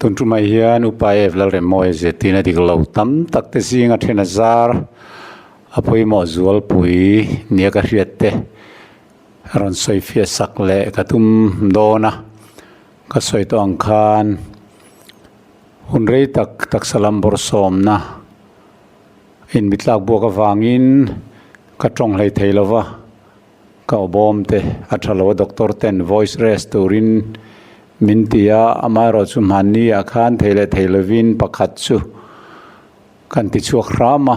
ตุนทุมาเฮียนุปายเอฟลาเรมอยเจตินาดิกลาวตัมตักเตซิงอัฐนาซาร์อภัยมอจวลปุยเนียกเรียเตรอนสอยฟิสักเล่กตุมโดนะก็สอยตัวอังคารหุ่นเรยตักสลัมบอร์สอมนะอินบิดลากบัวกวางินก็ตรงเลยเทลวะก็อบอมเตอัชลวะด็อกเตอร์เต็น voice restoring มินติยาอามารอจุมฮันนี่อาคารเทเลวินปักขัดชูกันติชัวครามา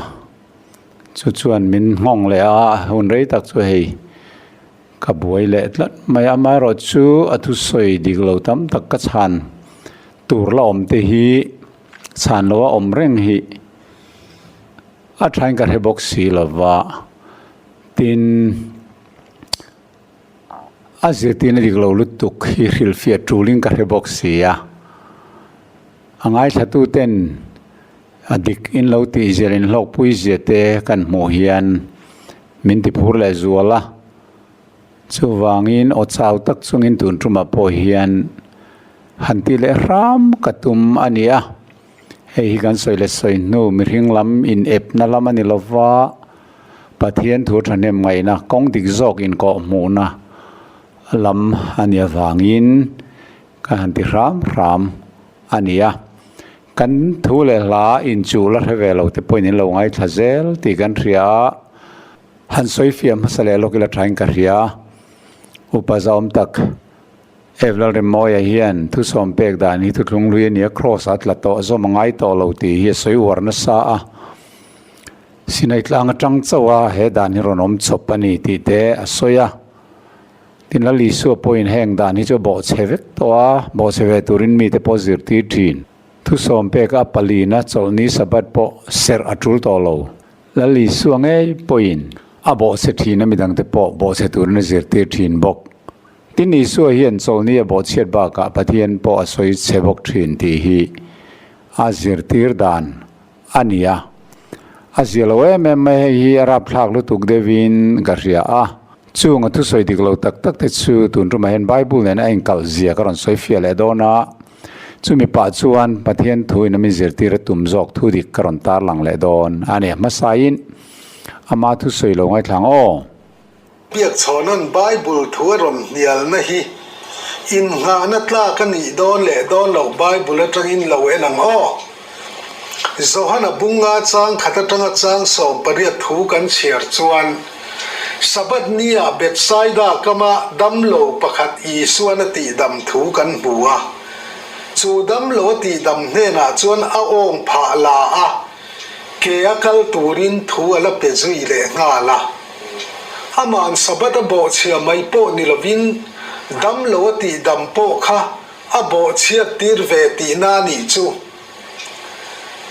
ชุดชวนมินห้องเลยหุ่นเรยตักช่วยกับบัวเล็ดละไม่อามารอจูอัตุสอยดิกลาวตัมตักกัจฉันตูร์ละอมเตฮีฉันละว่าอมเร่งฮีอาทางการให้บอกสีละว่าตินอาเจตินดิกลาวลุตุกฮิริลฟิอาทูลิงการให้บอกสีอ่างไอชัตุเต็นอดิกอินลาวติเจริญโลกปุยเจเตกันโมฮิยันมินติพูร์เลจัวละชูวางินอดสาวตักซุงินตุนทุมาโพฮิยันฮันติเลรามกตุมอันเนียเฮฮิกันสอยเลสอยนูมิริงลำอินเอฟนั่นลำอันนี้ลวะปะเทียนถูทันเนมไงนะกองดิกจอกอินเกาะมูนะลำอันเนียวางินกันฮันติรามอันเนียกันทูเลลาอินจูลาเทเวลเอาแต่ปอยนิลงไงทัเซลตีกันเรียฮันสอยฟิมฮัสเลโลกิลาทางกันเรียอุปจอมตักเอฟลาเรมอยเฮียนทุสอมเปกดานีทุลุงลุยเนียครอสัตละโตจอมไงโตเลวตีเฮียสอยวรณสาสินัยตลางจังเจ้าเฮดานิรนอมชปนีตีเตอสอยตินละลิสัวปอยน์แห่งดานิจะบอกเชเวกตัวบอกเชเวตุรินมีแต่โพสิทีทีนทุสอมเปกอัปลีนะจอลนี้สบัดปอเซร์อัตุลโตเลวละลิสัวไงปอยน์อาบอกเสถีนะมีดังแต่ปอบอกเสตุรินเซร์ทีทีนบอกที่นี่ส่วนเฮียนโซลนี้บอกเชียดบากะปะเทียนปอสวยเชบกทรินที่ฮีอาเซียร์ตีร์ดานอันนี้อาเซียร์เวไม่ฮีรับหลักลุตุกเดวินกัลเรียจู่งทุสวยดิกลาวตักเตจู่ตุนรุมาเห็นไบเบิลเนี่ยเองกัลเซียกรันสวยฟิลเลดอนาจู่มีปัจจุบันปะเทียนทุยน้ำมิเซียร์ตีร์ตุมจอกทุดิกรันตาร์ลังเลดอนอันนี้มาสายน์อามาทุสวยลงไอ้ทางเปียกชอนันไบเบิลทัวรอนเนียลนะฮีอินงานัตลากันอีดอนเล่ดอนเหล่าไบเบิลจังอินเหล่าเอนังโซฮันบุงงาจังขัดจังจังสอมปริยทูกันเชียร์จวนสบัดเนียเบ็ดไซดากมาดัมโลประคัดอีส่วนตีดัมทูกันบัวจูดัมโลตีดัมเนน่าจวนอาองผาลาเกียกัลตูรินทูอลเปจุยเลงาลาอามันสบัดบ่เชียไม่โปนิลวินดัมโลตีดัมโปค่ะอาบ่เชียตีร์เวตีนานิจู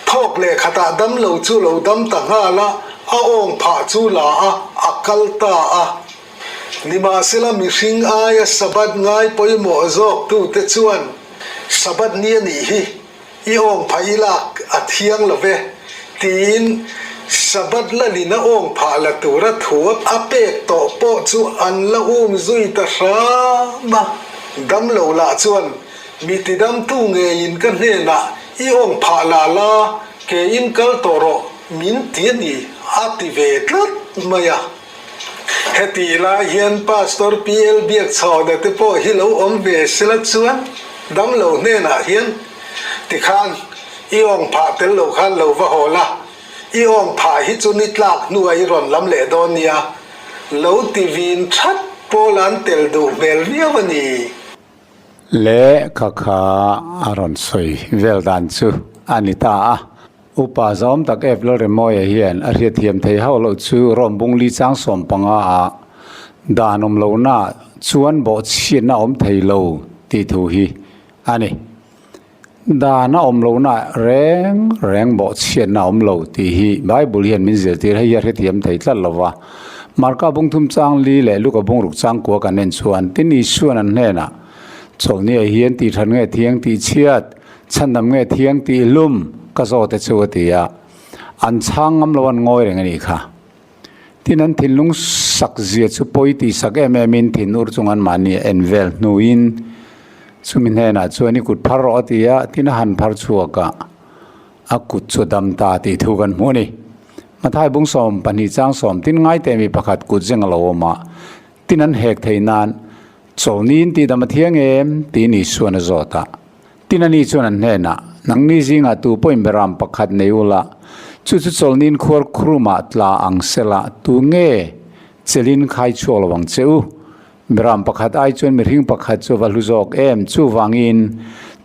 ทอกเลขตาดัมโลจูโลดัมตังาละอาองผาจูลาอาคัลตานิมาเซลามิริงอายสบัดง่ายปอยหมอจอกตูเตจวนสบัดเนียนี่ฮีอีองผาอิลักอัเทียงละเวตีนสบัดละลินาองผาละตัวระถัวอเปกโตโปจูอันละจุยตะรามาดัมโลละจวนมีติดัมตู้เงยินกันเนนะอีองผาลาลาเกยินกัลโตโรมินตีนีอาติเวตลัดมายาเฮติลาเฮียนพาสตอร์พีเอลเบียกชาวเดตโปฮิโลอมเวสลัดจวนดัมโลเนนะเฮียนติขานอีองผาเตลโลขันโลวะโหละอีองผาฮิจุนิตลักนัวอีรอนลำเลดอนเนียโลติวินชัดโปลันเตลดูเบลเวียวันนี้เล่ข้าอารอนสวยเวลดันซูอันนี้ตาอุปาจอมตักเอฟลอเรมอยเฮียนอาเรียเทียมเทหาโลซูรอมบุงลีจังสมปังดานอมโลนาชวนบอดเชียนอมเทโลตีทูฮีอันนี้ดานอมโลนาแรงบอดเชียนอมโลตีฮีไบเบิลเฮียนมิเซตีให้อาเรียเทียมเทตลลวะมาร์กาบุงทุมจังลีเล่ลูกบุงรุกจังกัวกันเน้นชวนที่นี่ชวนนั่นแน่น่ะโซนี่เฮียนตีทันเงเทียงตีเชียดฉันทำเงเทียงตีลุ่มก็โซเตชัวตีอันช่างอำลวันงอยอย่างนี้ค่ะที่นั้นทิ้งลุงสักเจียสุปอยตีสักมินทิ้งอุรจงอันมานีเอ็นเวลนูอิน chu min he na chu ani kut phar ro tia tin han phar chuaka akut chu dam ta ti thu kan mu ni mathai bung som pani chang som tin ngai te mi pakhat kut jeng lo ma tin an hek theinan chawnin ti dam thiang em ti ni suana zota tin ani chuan an he na nang ni zinga tu poim beram pakhat neula chu chu chawnin khor khruma tla angsela tu nge chelin khai chol wang cheu beram pakhat ai chuan mi ring pakhat chu valu jok em chu wangin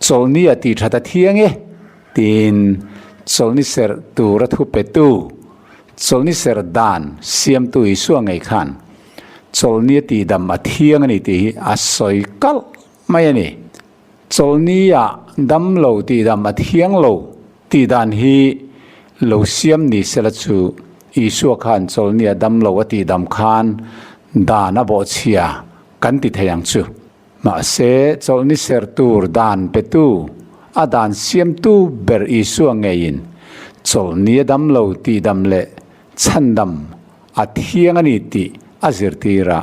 chawni ati thata thiang e tin chawni ser tu ra thu pe tu chawni ser dan siam tu isu ngai khan chawni ti dam a thiang ani ti a soi kal mai ani chawni ya dam lo ti dam a thiang lo ti dan hi lo siam ni sela chu isu khan chawni a dam lo ati dam khan dana bo chia kan ti thayang chu ma se chawni ser tur dan pe tu a dan siam tu ber isu ngein chawni dam lo ti dam le chandam a thiang ani ti azir tira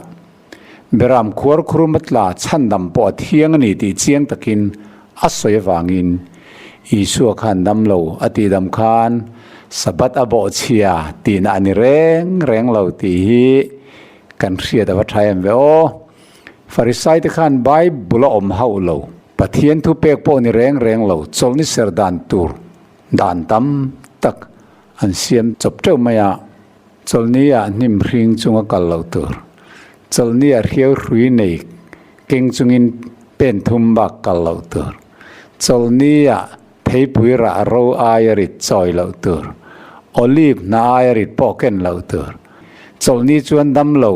beram khor khrumatla chandam po thiang ani ti chiang takin asoi wangin isu khan dam lo ati dam khan sabat abo chia ti na ani reng lo ti hi kan ria da wathayam ve o farisai te khan bible om hau lo pathian thu pek po ni reng lo chawni ser dan tur dan tam tak an siam chop teu maya chawni a nim ring chunga kal lo tur chawni a riau hrui nei keng chungin pen thum ba kal lo tur chawni a thei pui ra ro ayarit choi lo tur olive na ayarit poken lo tur chawni chuan dam lo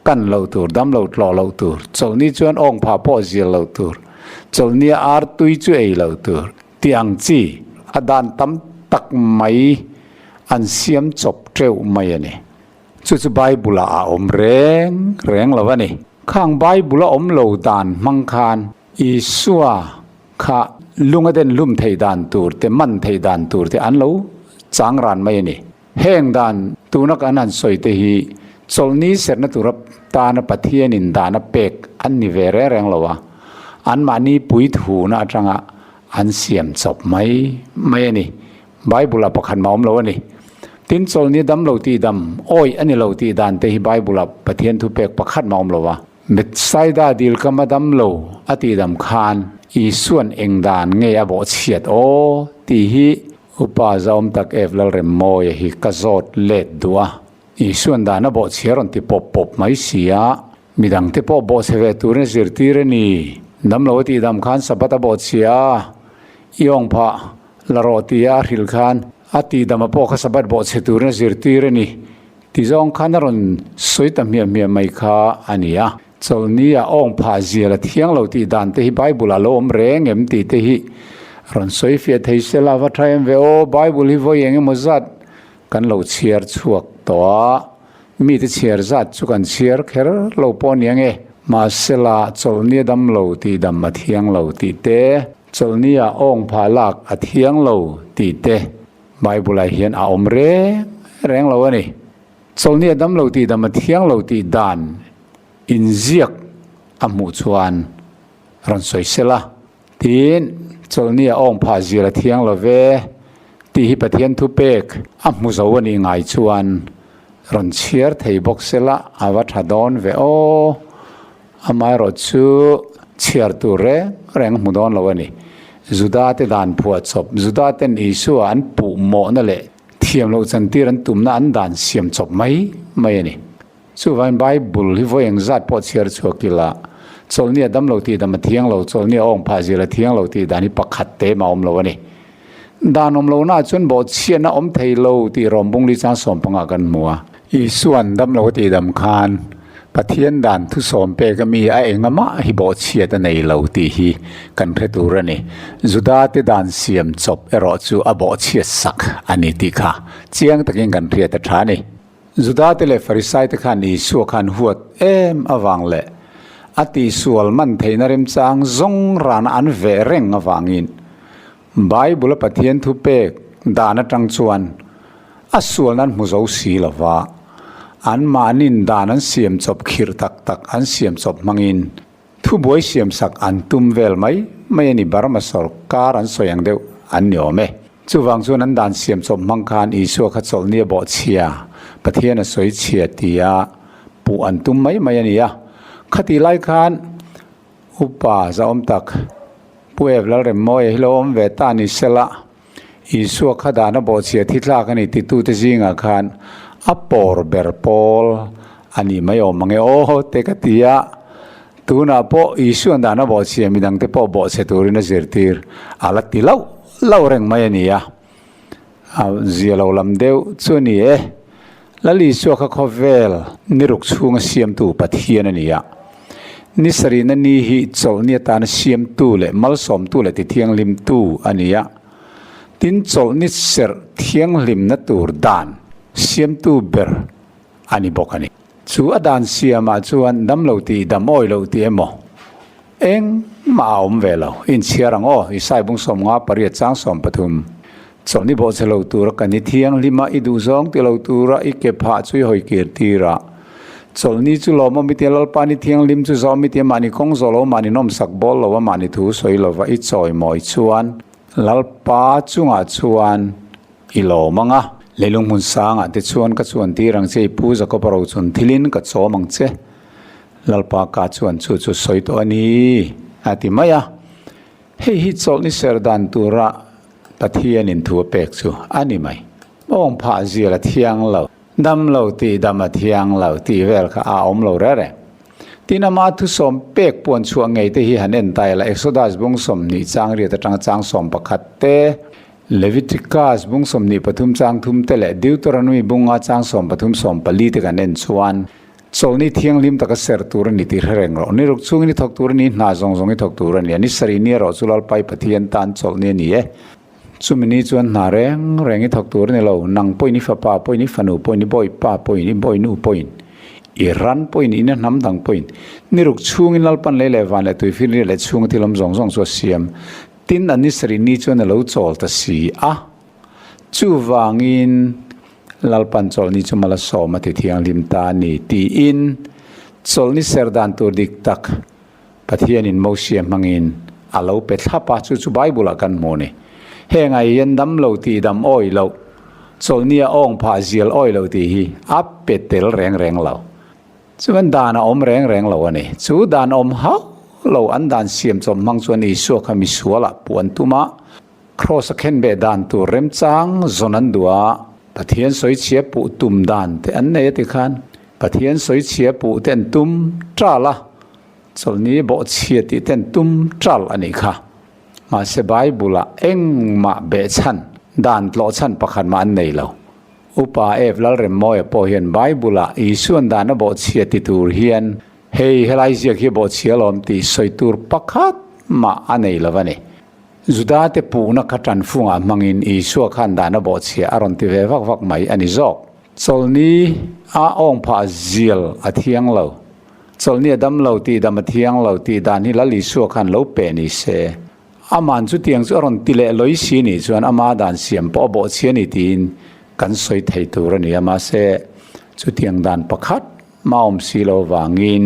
kan lo tur dam lo tlo lo tur chawni chuan ong pha po zil lo tur chawni ar tui chu ei lo tur tiang chi adan tam tak mai an siam chop treu mai ani chu bible a om reng lo ani khang bible om lo dan mang khan isua kha lunga den lum thei dan tur te man thei dan tur te an lo chang ran mai ani heng dan tunak anan soi te hi chawni serna turap ta na pathian in dana pek an ni vere reng lowa an mani pui thu na atanga an siam chop mai ani bible pakhan maum lo ani tin chawni dam lo ti dam oi ani lo ti dan te hi bible pathian thu pek pakhat maum lowa mit saida dil kama dam lo ati dam khan i suan eng dan nge abo chiat o ti hi upa zaum tak evlal rem moy hi kazot let dua i suan dana bo chiaron ti pop mai sia midang te po bo seve turin zirtir ni dam lo ti dam khan sabata bo chia iong pha la rotia hil khan ati dam po kha sabat bo che turin zirtir ni ti zong khan ron soita mia mai kha ania chawni a ong pha zia thiang lo ti dan te hi bible lo om reng em ti te hi ron soi fia thei sela wa thaim ve o bible hi vo yeng mo zat kan lo chiar chuak to mi te chiar zat chu kan chiar kher lo pon yang e ma sela chawni dam lo ti dam ma thiang lo ti te chawni a ong pha lak a thiang lo ti te bible hian a om reng lo ani chawni dam lo ti dam ma thiang lo ti dan in ziak amu chuan ron soi sela tin chawni a ong pha zira thiang lo ve ti hi pathian thu pek amu zawani ngai chuan ron chiar thei bok sela awa thadon ve o amai ro chu chiar tu reng mu don lo ani zuda te dan phua chop zuda ten isu an pu mo na le thiam lo chan tir an tum na an dan siam chop mai ani chu van bible hi voeng zat po chiar chokila chawni dam lo ti dam thiang lo chawni ong pha zira thiang lo ti dani pakhat te ma om lo ani danom lo na chun bo chian na om thei lo ti rom bung li cha som panga kan muwa i suan dam lo ti dam khan pathian dan thu som pe ka mi a engama hi bo chiat nei lo ti hi kan re tu rani zuda te dan siam chop ero chu abo chiat sak ani ti kha chiang takin kan ria ta thani zuda te le farisai te khan i su khan huat em awang le ati sual man theina rem chang zong ran an ve reng awangin bible pathian thu pek dana tang chuan asual nan mu zo si lawa an manin danan siam chop khir tak an siam chop mangin thu boi siam sak an tum vel mai mai ani barma sarkar an soyang deu an niome chuwang chuan an dan siam chom mangkhan isu kha chol nia bo chia pathian a soi chia tia pu an tum mai mai ania khati lai khan upa za om tak puev la rem moi hilom ve ta ni sela isu kha da na bo chia thitla kani ti tu te jinga khan apor berpol ani mai om mangi o te katia tuna po isu anda na bo chia midang te po bo se turina zirtir ala tilau lau reng mai ania zia lo lam deu chuni e lali su kha khovel niruk chunga siam tu pathian ania ni sarina ni hi chol ni ta na siam tu le mal som tu le ti thiang lim tu ania tin chol ni ser thiang lim na tur dan siam tu ber ani bokani chu adan siama chuan dam lo ti dam oi lo ti emo eng ma om velo in chiarang o isai bung som nga pariat chang som pathum choni bo chelo tur kan ni thiang lima idu zong ti lo tura ike pha chui hoi kir tira cholni chu lo mo mi te lal pani thiang lim chu zo mi te mani kong zo lo mani nom sak bol lo wa mani thu soi lo wa i choi moi chuan lal pa chunga chuan i lo manga leilung mun sanga te chuan ka chuan ti rang chei pu za ko paro chun thilin ka chaw mang che lalpa ka chuan chu chu soi to ani ati maya hei hi chol ni serdan tura pathian in thu pek chu ani mai ong pha zira thiang lo dam lo ti dam a thiang lo ti vel kha a om lo re tina ma thu som pek pon chu ngei te hi hanen tai la exodus bung som ni chang ri ta chang som pakhat te leviticus bung som ni pathum chang thum te le deuteronomy bunga chang som pathum som pali te kanen chuan cholni thiang lim taka ser tur ni ti reng ro ni ruk chung ni thok tur ni na zong zong ni thok tur ni ani sari ni ro chulal pai pathian tan cholni ni e chumini chuan na reng i thok tur ni lo nang poi ni fa pa poi ni fanu poi ni boy pa poi ni boy nu poi i ran poi ni na nam dang poi ni ruk chung in lal pan le le van le tu fir ni le chung ti lam zong zong so siam tin ani sari ni chuan lo chol ta si a chu wangin lalpan chol ni chumala so ma ti thiang lim ta ni ti in chol ni serdan tur dik tak pathian in mo siam mangin alo pe thapa chu bible kan mo ni hengai yan dam lo ti dam oi lo chol ni ong pha zial oi lo ti hi ap pe tel reng lo chuan dana om reng lo ani chu dan om ha lo an dan siam chom mang chuan i su khami suala puan tuma cross khen be dan tu rem chang zonan dua pathian soi chia pu tum dan te an nei ti khan pathian soi chia pu ten tum trala cholni bo chia ti ten tum tral ani kha ma se bible eng ma be chan dan lo chan pakhan ma an nei lo upa ev lal rem moi po hian bible I suan dan bo chia ti tur hian hei helai zia khi bo chia lom ti soi tur pakhat ma anei lovani juda te pu na khatan funga mangin isu khan da na bo chia aron ti ve vak mai ani zok cholni a ong pha zial athiang lo cholni dam lo ti dam athiang lo ti dan hi lali su khan lo pe ni se aman chu tiang chu aron ti le loi si ni chuan ama dan siam po bo chia ni tin kan soi thei tur ani ama se chu tiang dan pakhat maom si lo wangin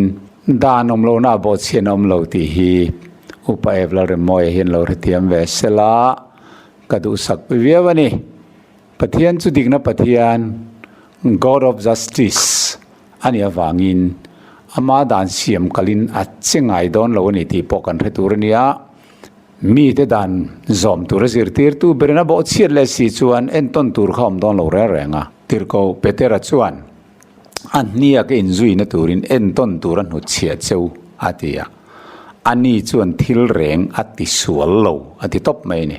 danom lo na bo chenom lo ti hi upa evlar moi hin lo retiam vesela kadu sak viawani pathian chu digna pathian god of justice ani awangin ama dan siam kalin achengai don lo ni ti pokan returnia mi te dan zom tur zirtir tu berna bo chier le si chuan en ton tur khom don lo renga tirko petera chuan an nia ke inzui na turin en ton turan hu chia cheu atia ani chuan thil reng ati sual lo ati top mai ni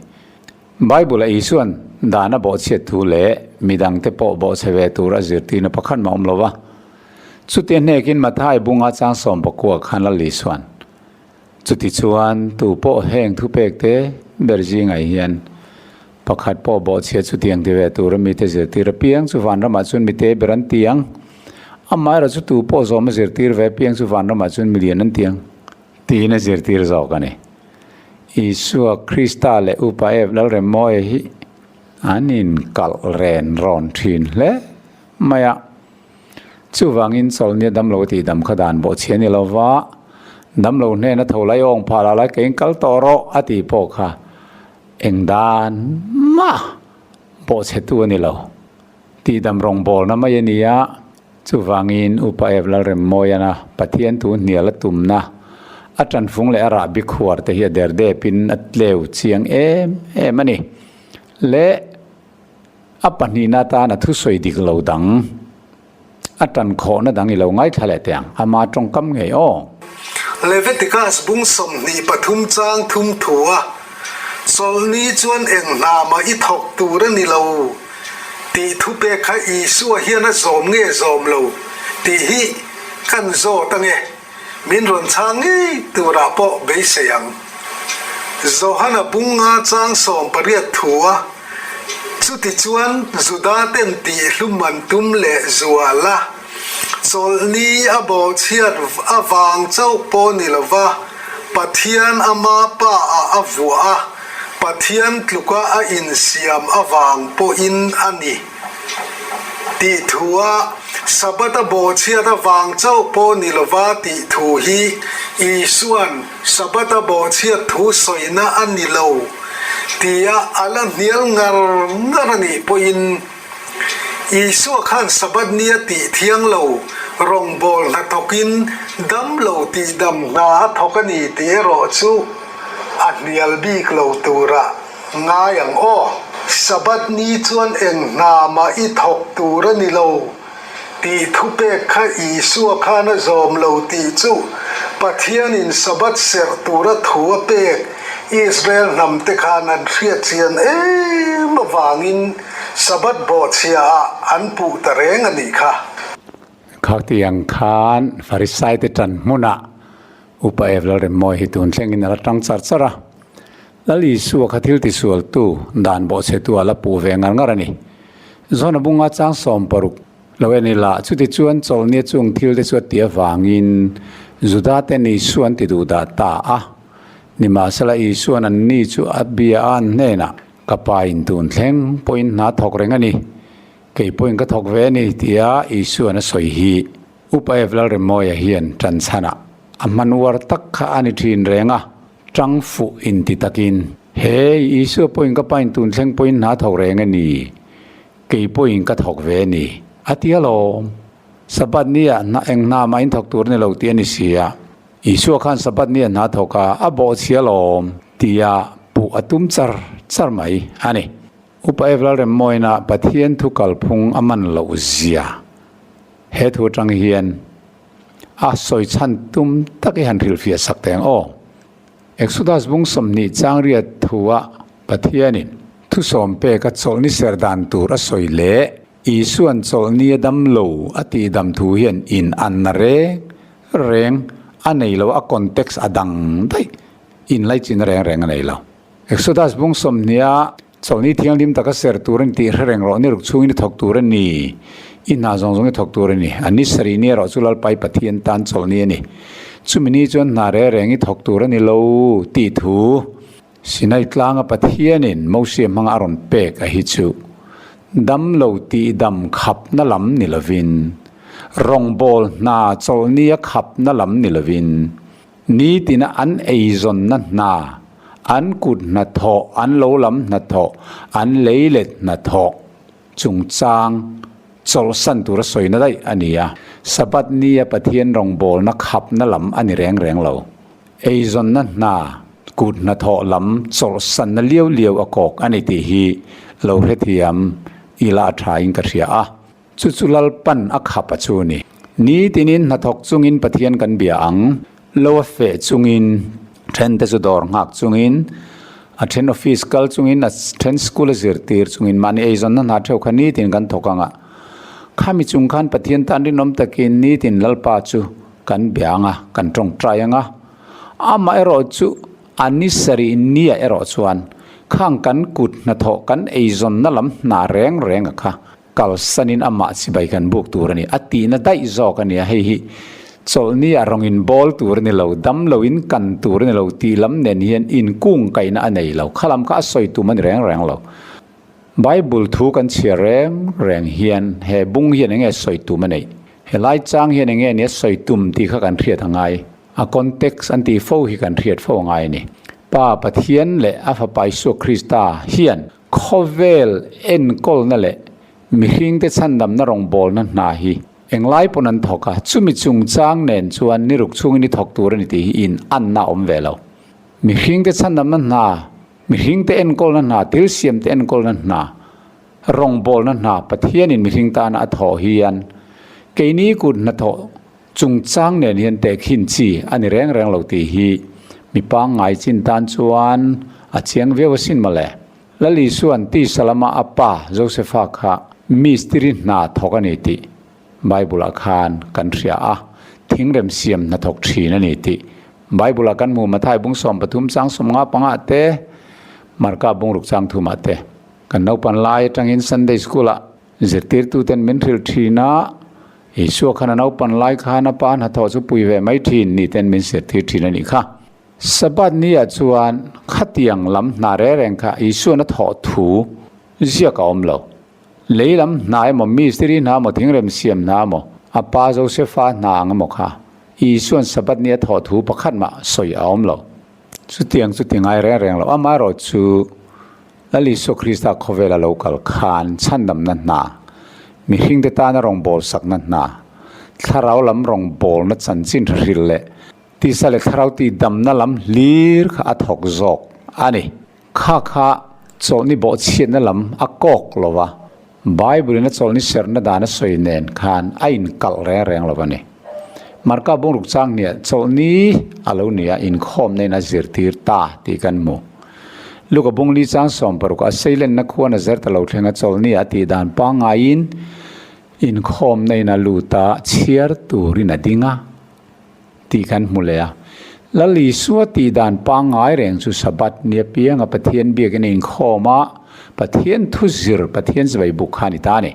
bible ai chuan dana bo che thu le midang te po bo cheve tura zirti na pakhan ma omlowa chute nekin mathai bunga chang som bakwa khanla li swan chuti chuan tu po heng thu pek te berji ngai hian pakhat po bo che chutiang de ve tura mi te zirti ra piang chu van ra ma chun mi te beran tiang amai ra chu tu po zo ma zirtir ve piang chu van ra ma chun million an tiang ti na zirtir zo kani Isua Krista le upa ev lal re moi hi anin kal ren ron thin le maya chu wangin sol ni dam lo ti dam khadan bo cheni lova ดำเราเนี่ยนะเท่าไรองพาลาไรเก่งกัลตอรออติโปค่ะเอ็งดานมาโปเสตัวนี่เราตีดำรงบอลนะไม่ยันนี้จูฟังอินอุปเอฟลาเรมโมยนะปะเทียนตูเนียละตุมนะอาจารย์ฟงเลอาราบิขวดแต่เฮียเดร์เดปินอัดเลวเชียงมันนี่เละอปันนีนาตานะทุสวยดิกเหล่าดังอาจารย์ขอนะดังอีเหล่าง่ายทะเลเตียงอามาจงกำไงอ้อเลเวติกัสบุงสมนีปทุมจางทุมถัวโซลนี้จวนเอ็งนามาอิทอกตูรนี่เราตีทุเปคอีสัวเฮียนะโสมเงโสมเราตีฮีกันโซตังเงมินรอนชางเงตูราปอเบยเสียงโซฮันบุงงาจางโสมปริยถัวสุดที่จวนสุดาเต็มตีลุมันตุมเลจัวละโซลนี้อบอเชียดอวางเจ้าปอนิลวะปะเทียนอามาป้าอาวัวปะเทียนลูกอาอินเสียมอวางปออินอันนี้ตีทัวสะบัดบอเชียดอวางเจ้าปอนิลวะตีทูฮีอีส่วนสะบัดบอเชียดทูสอยนะอันนี้เลวตีอาลันเนียลงารนี่ปออินอีสัวขันสะบัดเนียตีเทียงเลวรองบอลนัทกินดำเลวตีดำนาทกันีตีรอจูอันเนียลบีกเลวตูระงาอย่างอ้อสะบัดนี้จวนเอ็งนามาอิทกตูระนี่เลวตีทุเปกข้าอีสัวข้านะจอมเลวตีจูปะเทียนินสะบัดเสกตูระถัวเปกอิสราเอลนำเตคานันเทียเชียนมาวางินสะบัดบอดเชียอันปูตะเรงอันนี้ค่ะเขาที่ยังคานฟาริสัยติจันมุนะอุปเอฟลาเรมโมหิตุนเชงินรัตังสัรสระแล้วลิสัวขัดิลติสัวตูดานบอเสตัวละปูเวงันงารนี่จอนบุงอาจางสอมปรุกแล้วเวนิลาชุดที่ชวนจอลเนี่ยจุงทิลติสัวเตียวางินจุดาเตนิส่วนติดูดาตานี่มาสละอีส่วนนั้นนี่จูอับเบียอันเนนะกับไปอินตุนเล่งพอยนาทอกเรงนี่เกี่ยพอยก็ทอกเวนี่ที่อีส่วนนั้นสวยฮีอุปเอฟลาเรมโมยเฮียนจันทนะอามันวรตักข้าอันทินเรงจังฟูอินติตะกินเฮอีส่วนพอยก็ไปอินตุนเล่งพอยนาทอกเรงนี่เกี่ยพอยก็ทอกเวนี่อาทิตย์ละสบัดนี้น่าเองน่ามาอินทอกตัวนี่เราเตียนิเสียอีสัวขันสบัดเนี่ยนาทอกาอบอเชียลมที่ปูอตุมจาร์ไม่อันนี้อุปเอฟลาเรมโมยนะปะเทียนทุกลพุงอามันลาวเซียเฮตุจังเฮียนสอยชันตุมตักหันริลฟีสักแตงเอ็กซ์ดัสบุงสมนิจังเรียทัวปะเทียนินทุสมเปกัดโซลนิเสร์ดันตูระสอยเละอีส่วนโซลนี้ดำโลอติดำทูเฮียนอินอันนเรงอันไหนเราคอนเท็กซ์อดังได้อินไลจินแรงอันไหนเราเอ็กซ์ดัสบุงสมเนียโซลนี้เที่ยงลิมตะกัสเซอร์ตูรันตีแรงเราเนี่ยรุกชูอินทอกตูรันนี่อินนาจงอินทอกตูรันนี่อันนี้สรีเนี่ยเราจุลไปปะเทียนตันโซลนี้นี่จุมินีจวนนาแรงอินทอกตูรันนี่เราตีทูสินัยกลางปะเทียนินมอเสียมังอารอนเปกอหิจูดำเราตีดำขับนั่ลำนิลวินรองบอลนาโซลนี้ขับนั่ลำนิลวินนี้ตินะอันเอซอนนั่นนาอันกุดนัทโตอันโลลำนัทโตอันเลเลตนัทโตจุงจางโซลสันตุระสวยนั่นได้อันนี้สบัดนี้ปะเทียนรองบอลนักขับนั่ลำอันนี้แรงเราเอซอนนั่นนากุดนัทโตลำโซลสันนั่นเลี้ยวอากอกอันนี้ที่ฮีเราเรียมอีลาทาอิงกระเสียจุลลปันอักขับปัจจุนี่นี้ที่นินนัทกจุงินปะเทียนกันเบียงโลเฟจุงินเทนเตจุดอร์หักจุงินเทนออฟฟิศกัลจุงินเทนสกูลเซิร์ตีร์จุงินมันเอจอนนั้นหาเท่าคันนี้ที่กันทกังข้ามีจุงขันปะเทียนตันดินนมตะกินนี้ที่ลลปาจูกันเบียงกันตรงใจงมาเอรอจูอันนี้สรีนี้เอรอจวนข้างกันกุดนัทกันเอจอนนั่นลำนาแรงค่ะกัลสันินอามาสิบายกันบุกตัวนี้อตีน่าได้จอกันเนี่ยให้ฮิโซลนี้รองอินบอลตัวนี้เราดำเราอินกันตัวนี้เราตีลำเนียนเฮียนอินกุ้งไก่น่าอันไหนเราขลังก็สอยตัวมันแรงเราไบเบิลทูกันเชียแรงเฮียนเฮบุงเฮียนยังไงสอยตัวมันไหนเฮไล่จ้างเฮียนยังไงเนี่ยสอยตุ่มที่ข้ากันเทียทั้งไง context อันที่โฟหิกันเรียดโฟไงนี่ป้าปะเทียนและอาฟาไปสุคริสตาเฮียนโคเวลเอ็นกอลนั่นแหละมีหิงเตชันดำนรงบอลนั่นนาฮีเอ็งไล่ปนันทอกะจุมิจุงจางเนนชวนนิรุกชุงนี่ทอกตัวนี่ตีอินอันนาอมเวลามีหิงเตชันดำนั่นนามีหิงเตเอ็นกอลนั่นนาทิลเซียมเตเอ็นกอลนั่นนารองบอลนั่นนาปะเทียนอินมีหิงตานาทอฮียันเกนี้กุนนาทอจุงจางเนนเฮียนเตขินจีอันนี้แรงเหล่าตีฮีมีปังไงจินตานชวนอาเชียงเววสินมาเลยและลีส่วนที่สลามาอัปปาโจเซฟาค่ะมีสติรินาทอกันนี่ติไบเบิลอาคารกันเสียทิ้งเรมเสียมนาทอกทีนั่นนี่ติไบเบิลอากันมูมาไทยบุงสมปฐุมสังสมงาปังอาเตมาร์กาบุงรุกสังทุมาเตกันนปันลายจังอินซันเดย์สกูล่ะเจติร์ตูเตนเมนทิลทีน่าอิชัวขณะนปันลายขานปานหัทอสุปุยเวไม่ทีนี่เตนเมนเจติร์ทีนั่นนี่ค่ะสบัดนี้ชวนขัดยังลำนาเรงค่ะอิชัวนัทอถูเสียกอมโลเลยลำนายมมีสตรีน้ำมทิ้งเรมเสียมน้ำมอาปาโจเซฟานางมค่ะอีส่วนสบัดนี้ถอดถูประคันมาสวยอมโลสุดที่ไงแรงเราอามาโรจูและลิสุคริสตาโคเวลาโลกัลคานชันดำนันนามีหิงเดตานรองบอลสักนันนาถ้าเราลำรองบอลนัดสันจินริลเล่ที่สเลถ้าเราตีดำนั่นลำลีร์ข้าทอกจอกอันนี้ข้าโจนี่บอกเชียนนั่นลำอักอกโลวะไบเบิลนั่นโจนี่เสร์นดานะสวยเนนคานไอ้นกัลแรงโลวะนี่มาร์กาบุงรุกจังเนี่ยโจนี่อาลูเนี่ยอินคอมในนัจจิรตีร์ตาตีกันมูลูกบุงลีจังสมปรุกอาศัยเล่นนักวนนัจจิรตลอดเงาโจนี่อตีดานปังอินคอมในนัลูตาเชียร์ตูรินาดิงาตีกันมูเลยแล้วลิสวตีดานปังไงเรื่องสุสบัดเนี่ยเพียงกับปะเทียนเบียกันอินคอมาปะเทียนทุจิรปะเทียนสบายบุคคานิตานี่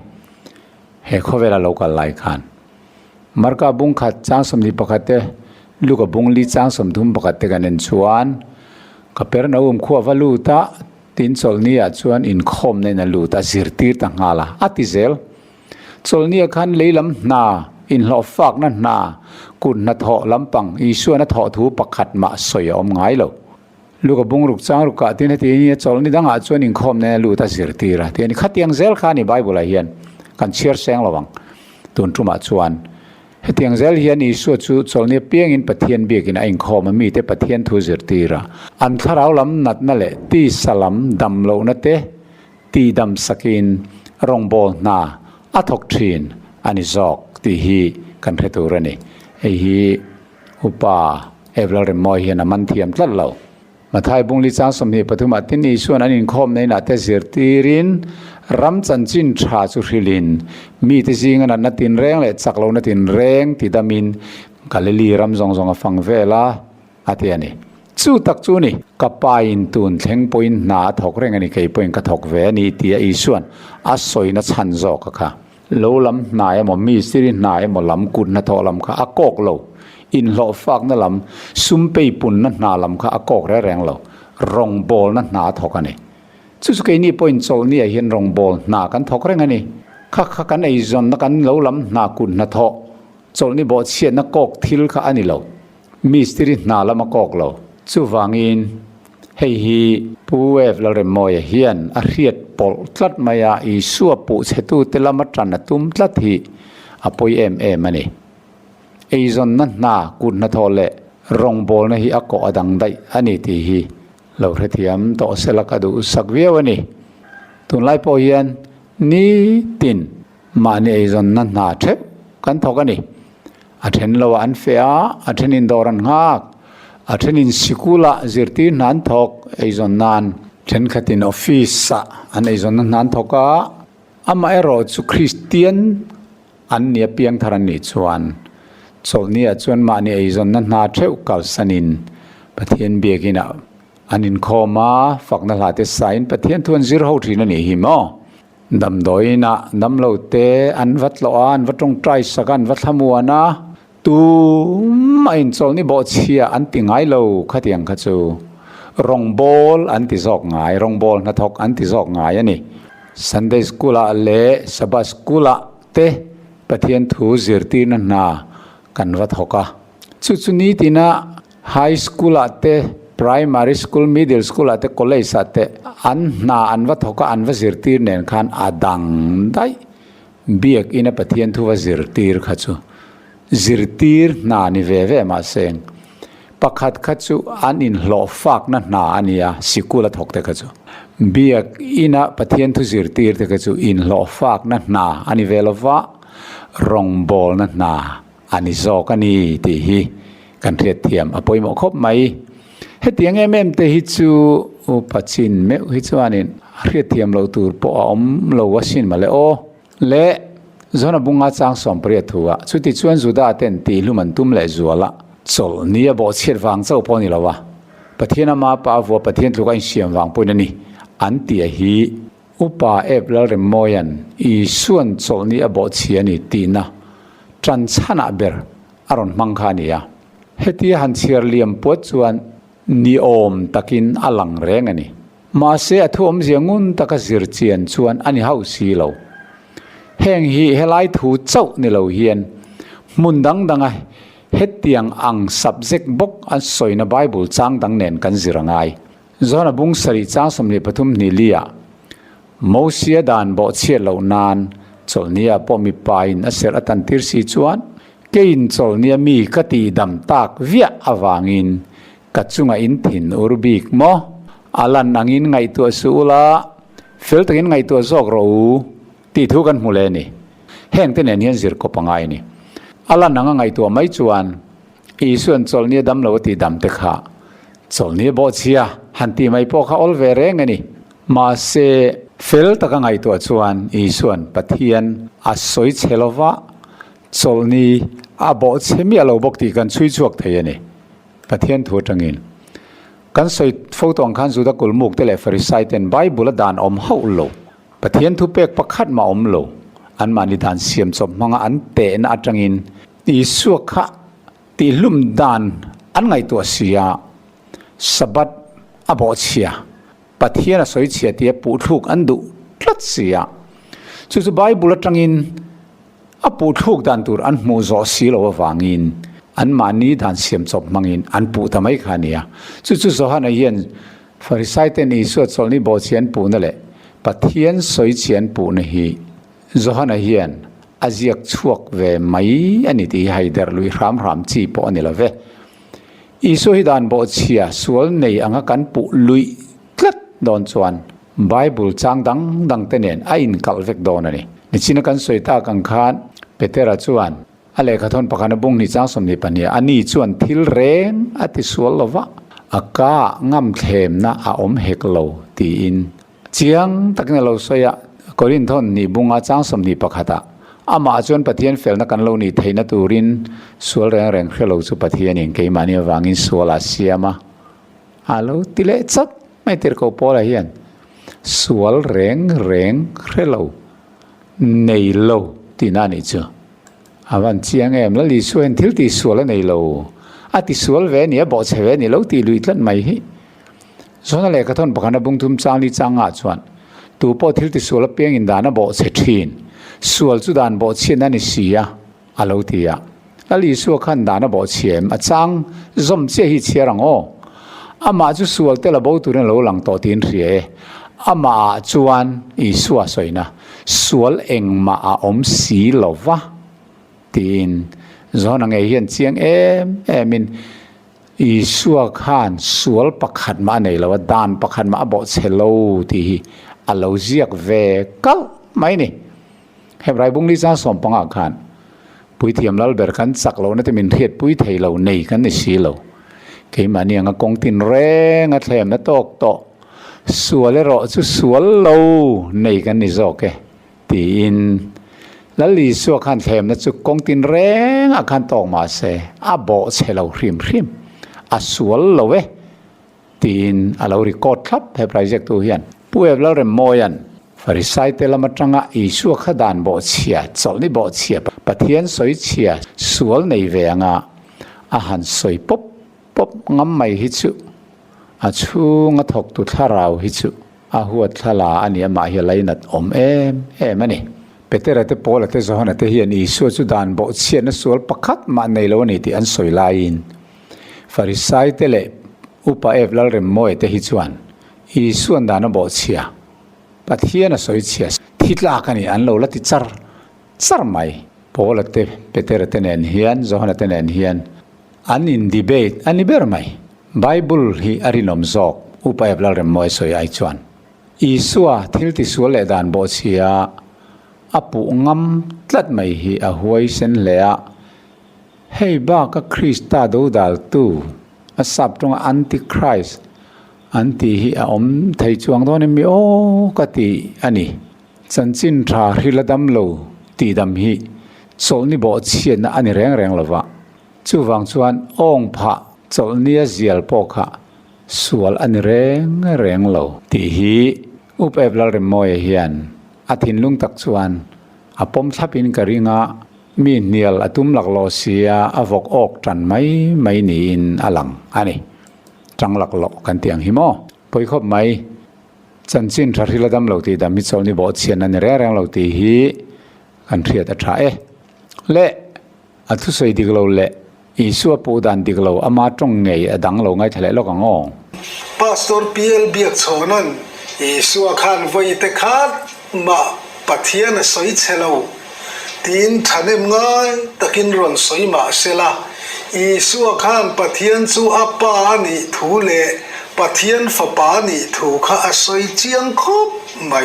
เฮโคเวลาโลกาไลคันมาร์กาบุงขัดจังสมดีปกติลูกบุงลีจังสมทุมปกติกันเองชวนกับเปรนเอาขวบวัลูตาตินโซลนี่ชวนอินคอมในนัลูตาสิรตีร์ต่างหาละอัติเซลโซลนี่คันเลยลำนาอินหลอฟากนั่นนากุนนัทอลำปังอีส่วนนัทอถูประคัดมาสวยอมง่ายโลลูกบุงรุกจังรุกกะที่นั่นที่นี่โซลนี่ดังอาชวนอินคอมในลูตาสิรตีระที่นี่ขัดยังเซลขานี่ไบเบิลเฮียนกันเชียร์แสงระวังตุนทุมาชวนเฮียงเซลเฮียนอีส่วนจูโซลนี่เพียงอินปะเทียนเบียกินอินคอมมันมีแต่ปะเทียนทุสิรตีระอันถ้าเราลำนัดนั่นแหละที่สลัมดำโลนัดเตที่ดำสกินรองบอลนาอัทอกทรีนอันนี้จอกที่ฮีกันเรตูระนี่ไอ้ฮีอุปาเอเวลเรมอยเฮียนมันเทียมตัดเรามาไทยบุงลิจังสมเหตุปฐุมตินีส่วนอันอินคอมในนาเตสิรตีรินรำจันจินชาสุริลินมีที่จริงอันนั้นตินแรงเลยสักเราตินแรงที่ดามินกาเลลีรำจงฟังเวลาอาทิตย์นี้จู่ตักจู่นี่กับปาอินตุนเทงปอยน์นาถกเร่งอันนี้เคยปอยน์กระถกเวนี่ที่อีส่วนอาศัยนัชันจอกค่ะโลลำนายหมอมีสิรินายหมอลำกุนนัทอลำค่ะอากอกโลอินหล่อฟากนั่นลำซุ่มไปปุ่นนั่นนาลำค่ะอากอกแรงโลรองบอลนั่นนาถกอันนี้สุดท้ายนี่ปอยน์โซลนี่เห็นรองบอลนากันถกเร่งอันนี้ข้ากันไอจอนนักกันโลลำนากุนนัทอโซลนี่บอกเชียนนักกอกทิลค่ะอันนี้โลมีสิรินาลำอากอกโลจู่ฟังอินเฮีปูเอฟเราเรมอยเฮียนอาเรียดปอลตัดมายาอีสัวปูเชตูเตลามัตรันตุมตัดฮีอปอยมันนี่ไอจอนนั่นนากุนนัทอเลรองบอลนะฮีอากอดังได้อันนี้ที่ฮีเราเรียมต่อเสลักดูสักเวียวนี่ตุนไลปอเฮียนนี่ตินมานี่ไอจอนนั่นนาเทกันทอกันนี่อาเทนเราอันเฟียอาเทนอินดอรันฮักอาเทนินสกุลจิรตีนันทอกไอจอนนันเทนขัดินออฟฟิศอันไอจอนนันทอกอามาเอโรสุคริสเตียนอันเนียเพียงทารันนิชวนโซลเนียชวนมานี่ไอจอนนันนาเทวกัลสันินปะเทียนเบียกินะอันอินโคมาฝักนัลาเตสไซน์ปะเทียนทวนซิร์ฮาวทีนันนี่หิมอดำโดยนะดำเลวเตอันวัดโลอันวัดตรงใจสักันวัดทมัวนะตูไม่อินโซลนี่บอกเชียอันติงไงเราขัดยังขัดจูรองบอลอันติจอกไงรองบอลนัทอกอันติจอกไงอันนี้ซันเดย์สกูลาเล่สบัสกูลาเตปะเทียนทูจิรตีนันนากันวัดหกะ chu ni tina high school ate primary school middle school ate college ate an na an va thoka an va zirtir nen khan adang dai biak ina pathian thu va zirtir khachu zirtir na ni ve ma seng pakhat khachu an in hlo fak na ania sikula thokte khachu biak ina pathian thu zirtir te khachu in hlo fak na ani velova rong bol na ani zok ani ti hi kan riat thiam apoi mo khop mai hetiang em te hi chu pachin me hi chuanin riat thiam lo tur po om lo wasin male o le zona bunga chang som priya thuwa chuti chuan zuda ten ti luman tum le zuala chol nia bo chet wang chau poni lawa pathiana ma pa vo pathian tluka in siam wang poinani an ti hi upa eplal remoyan I suan chol nia bo chiani tina tran chana ber aron mangkhania heti han chiar liam pot chuan ni om takin alang reng ani ma se athum ziangun taka zir chian chuan ani hau si lo heng hi helai thu chau ni lo hian mundang danga hetiang ang subject book an soina bible chang dang nen kan zirangai zona bung sari chang somni pathum ni lia mosia dan bo che lo nan cholnia pomi pain aser atan tir si chuan kein cholnia mi kati dam tak via awangin kachunga in thin urbik mo alan angin ngai tu sula fel takin ngai tu zok ro ti thu kan mule ni heng te nen hian zir ko pangai ni alan anga ngai tu mai chuan isuan cholnia dam lo ti dam te kha cholnia bo chia hanti mai po kha ol ve reng ani ma se fel taka ngai tu chuan isuan pathian a soi chelova cholni a bo chemia lo bok ti kan chui chuak thei ani pathian thu tangin kan soi photong khan zu da kulmuk te le farisai ten bible dan om ho lo pathian thu pek pakhat ma om lo an mani dan siam chop manga an te na atangin isu kha ti lum dan an ngai tu sia sabat abo chia pathian a soi chia ti pu thuk an du tlat sia chu bible atangin a pu thuk dan tur an mu zo si lo wangin an mani dan siam chop mangin an pu tamai khania chu zo hana hian farisai te ni su cholni bo chian pu na le pathian soi chian pu na hi zo hana hian aziak chuak ve mai ani ti haider lui ram chi po ani la ve isu hi dan bo chia sual nei anga kan pu lui tlat don chuan bible chang dang te nen a in kal vek don ani ni china kan soi ta kan khan petera chuan ale khathon pakhana bung ni chang som ni pania ani chuan thil reng ati sual lova aka ngam thlem na a om hek lo ti in chiang takna lo soya korin thon ni bunga chang som ni pakhata ama chuan pathian felna kan lo ni theina turin sual reng khelo chu pathian in ke mani wangin suala siama alo tile chak mai ter ko pola hian sual reng khelo nei lo tina ni chu awan chiang em la li suen thil ti sual nei lo ati sual ve ni bo che ve ni lo ti lui tlan mai hi zona le ka thon pakhana bung thum chang li changa chuan tu po thil ti sual peng in dana bo che thin sual chu dan bo chen ani sia alo tia la li su khan dana bo chem a chang zom che hi cherang o ama chu sual te la bo tu ren lo lang to tin rie ama chuan I suwa soina sual eng ma a om si lova tin zona nge hian chiang emin I suwa khan sual pakhat ma nei lawa dan pakhat ma bo chelo ti alo ziak ve kal mai ni hebrai bung li cha som panga khan pui thiam lal ber khan chak lo na te min riat pui thei lo nei kan ni si lo ke mani anga kong tin reng a thlem na tok to sual ro chu sual lo nei kan ni zo ke tin lali su khan thlem na chu kong tin reng a khan tok ma se a bo chelo hrim a sual lo we tin a lo record thap he project tu hian puev lo rem moyan farisai te lama tanga isu khadan bo chia cholni bo chia pathian soi chia sual nei ve anga a han soi pop ngam mai hi chu a chunga thok tu tharau hi chu a huat thala ani ma hi lainat om em ani เปเตอร์เตโปลเตโซฮันเตเฮียนอีสัวจุดานบ่เชียนสวลปักขัดมาในโลนี่ที่อันสวยลายน์ฟาริไซเตเลอุปเอฟลาเรมโมเอเตฮิจวนอีส่วนดานบ่เชียปัทเฮียนสวยเชียทิลากันนี่อันโลละติจาร์ไม่โปลเตเปเตอร์เตเนนเฮียนโซฮันเตเนนเฮียนอันอินดีเบตอันนี้เบอร์ไม่ไบเบิลฮีอารินอมซอกอุปเอฟลาเรมโมเอสวยไอจวนอีสัวทิลติสวลเลดานบ่เชียอาปุงมตัดไม่ฮีอาหวยเส้นเละเฮ้ยบ้าก็คริสต์าดูดัลตูอาสับตรงอันติคริสต์อันติฮีอาอมไทยจวงตัวนี้มีโอ้กติอันนี้จันจินทราฮิลดัมโลตีดัมฮีโซลนี่บอกเชียนอันนี้แรงละวะจู่วังชวนองพระโซลนี่เจียลปอกะสวลอันนี้แรงโลตีฮีอุปเอฟลาเรมโมเฮียนอาทินลุงตักชวนอาปมทับินกริงะมีเนียลอาตุมหลักโลเซียอาวกออกจันไม่หนีอินอลังอันนี้จังหลักโลกันเตียงหิมอปอยคบไม่จันจินทาริลดัมเหล่าตีดามิโซนี่บอกเชียนนันแรงเหล่าตีฮีกันเทียดอัฐเละอัตุสวยดิกโลเละอีสัวปูดันดิกโลอามาจงไงอดังโลไงทะเลโลกังอพาสตอร์พีเอลเบียกโซนันอีสัวขันไว้แต่ขาดมาปะเทียนสวยเชลาวตีนทันเอ็มง่ายตะกินรอนสวยมาเสลาอีสัวขันปะเทียนจูอัปปานีถูเละปะเทียนฝปานีถูข้าสวยเจียงคบไม่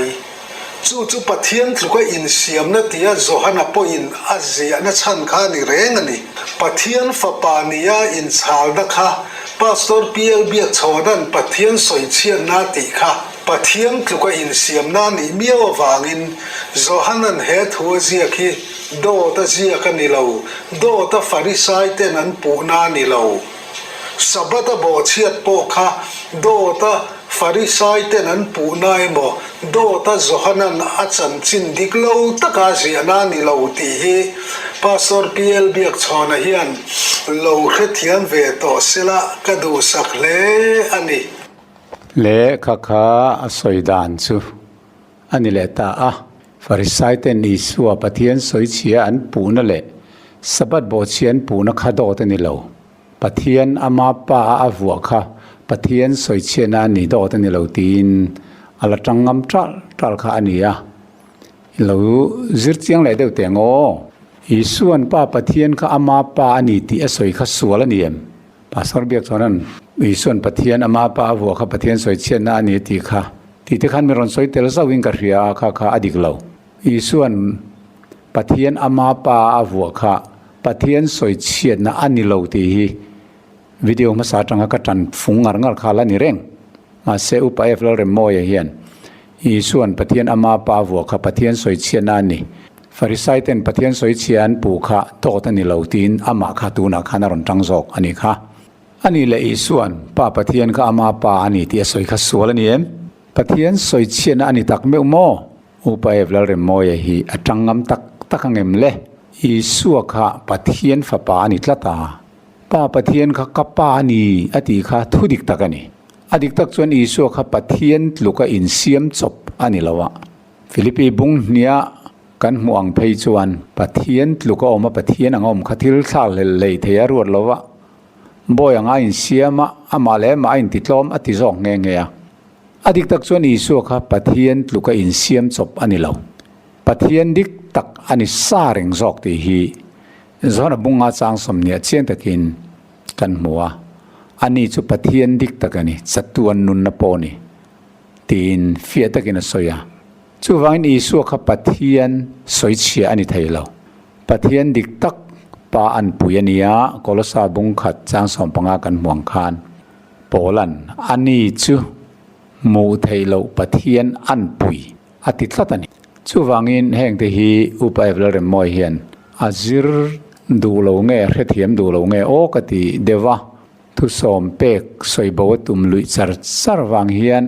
จู่ปะเทียนถูกอินเสียมนัดยาโจฮันปอินอาเซียนัชันข้านี่เร่งนี่ปะเทียนฝปานียาอินชาลนักข้าพาสตอร์พีเอลเบียกโซนันปะเทียนสวยเชียนนาติข้าปะเทียนถูกอินเสียมนานี่มีวางอินโจฮันันเฮทัวเซียคีโดตเซียกันนี่เราโดตฟาริไซเตนันปูนานี่เราสับตะบ่เชียดโปข้าโดตฟาริไซเตนันปูนายโมโดตโจฮันันอาจันจินดิกเราตะกาเซียนานี่เราตีฮีพาสตอร์พีเอลเบียกชอนเฮียนเราเขทียนเวโตเสละกระดูสักเลอันนี้เละข้าสวยดานซูอันนี้เละตาฟาริไซเตนอิสัวปะเทียนสวยเชียอันปูนั่นแหละสบัดโบเชียนปูนักขัดโดตนี่เราปะเทียนอามาปาอาวัวข้าปะเทียนสวยเชียนานี่โดตนี่เราตีนอัลจังงำจัลข้าอันนี้เราจิตยังเลยเดียวแต่งอิส่วนป้าปะเทียนข้าอามาปาอันนี้ที่สวยข้าสวยละเนี่ยภาษาเบียกเท่านั้นอิส่วนปะเทียนอามาปาอาวัวข้าปะเทียนสวยเชียนาอันนี้ที่ข้าที่ขันมีรอนสวยเตลซาวิงกะเรียข้าอดีกเราอีส่วนปะเทียนอามาปาอาวัวข้าปะเทียนสวยเชียนนะอันนี้เราตีวิดีโอมาสาจังก็จันฟุงงาข้าละนี่เร่งมาเซอุปเอฟลาเรมโมยเฮียนอีส่วนปะเทียนอามาปาอาวัวข้าปะเทียนสวยเชียนนั่นนี่ฟาริไซเตนปะเทียนสวยเชียนปูข้าโตตันนี่เราตีนอามาข้าตูนักข้านารอนจังจอกอันนี้ข้าอันนี้เลยอีส่วนป้าปะเทียนข้าอามาปาอันนี้ที่สวยข้าสวยละนี่ปะเทียนสวยเชียนอันนี้ตักเมื่อโมอุปเอฟลาเรมโมยฮีอัจังงำตักเงมเล่อีสัวข้าปะเทียนฝปาอันนี้ละตาป้าปะเทียนข้ากับป้านี่อดีข้าทุดิกตักอันนี้อดีกตักส่วนอีสัวข้าปะเทียนลูกอินเซียมจบอันนี้ละวะฟิลิปปีบุงเนียกันห่วงเพย์จวนปะเทียนลูกออกมาปะเทียนอ่างข้าทิลซาเลยเทียรวดละวะบ่ยังอินเซียมอามาเลมาอินติดลมอติจอกเงี้ยอดีกตักส่วนอีสัวข้าปะเทียนลูกอินเซียมจบอันนี้เราปะเทียนดิกตักอันนี้ซาเริงจอกตีฮีจอนบุงอาจางสมเนียเชียนตะกินกันหัวอันนี้จุปะเทียนดิกตักอันนี้จัตุวันนุนนปอนี่ตีนเฟียตะกินสอยจูวังอีสัวข้าปะเทียนสวยเชียอันนี้ไทยเราปะเทียนดิกตักปาอันปุยเนียกอลซาบุงขัดจางสมปังอากันห่วงคานโปลันอันนี้จูมูไทยเราปะเทียนอันปุยอาทิตย์ละตันจู่วังอินแห่งที่ฮีอุปเอฟลาเรมโมยเฮียนอาจิรดูโลงเงเรทียมดูโลงเงโอกติเดวะทุสอมเป็กสวยบวตุมลุยซาร์วังเฮียน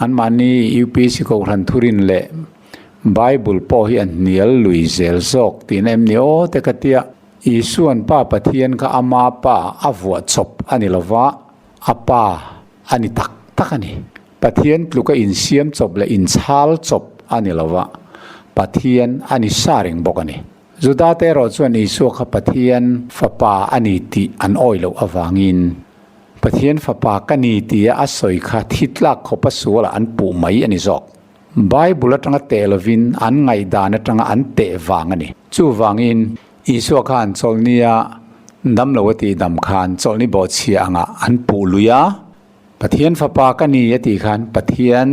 อันมันนี้ยูพีสิโกรันทุรินเล่ไบเบิลพอฮีอันเนียลลุยเซลซอกตีนเอ็มเนียโอเตกติยาอีส่วนป้าปะเทียนก็อามาป้าอาวัวจบอันนี้ละวะอาป้าอันนี้ตักอันนี้ปะเทียนลูกก็อินเซียมจบและอินชาลจบอันนี้ละวะ ปะเทียนอันนี้ซาริงบอกอันนี้จุดาเตรอส่วนอิสุขปะเทียนฟ้าป่าอันนี้ตีอันอ้อยเราอวางินปะเทียนฟ้าป่ากันนี้ตีอาศัยข้าทิดลักเขาปัสสาวะอันปูไม่อันนี้จอกไบเบิลตั้งแต่ลวินอันไงดานตั้งอันเตะวางอันนี้จู่วางินอิสุขันโซลเนียดำลวตีดำขันโซลนี้บอดเชียงอันปูลุยาปะเทียนฟ้าป่ากันนี้ตีขันปะเทียน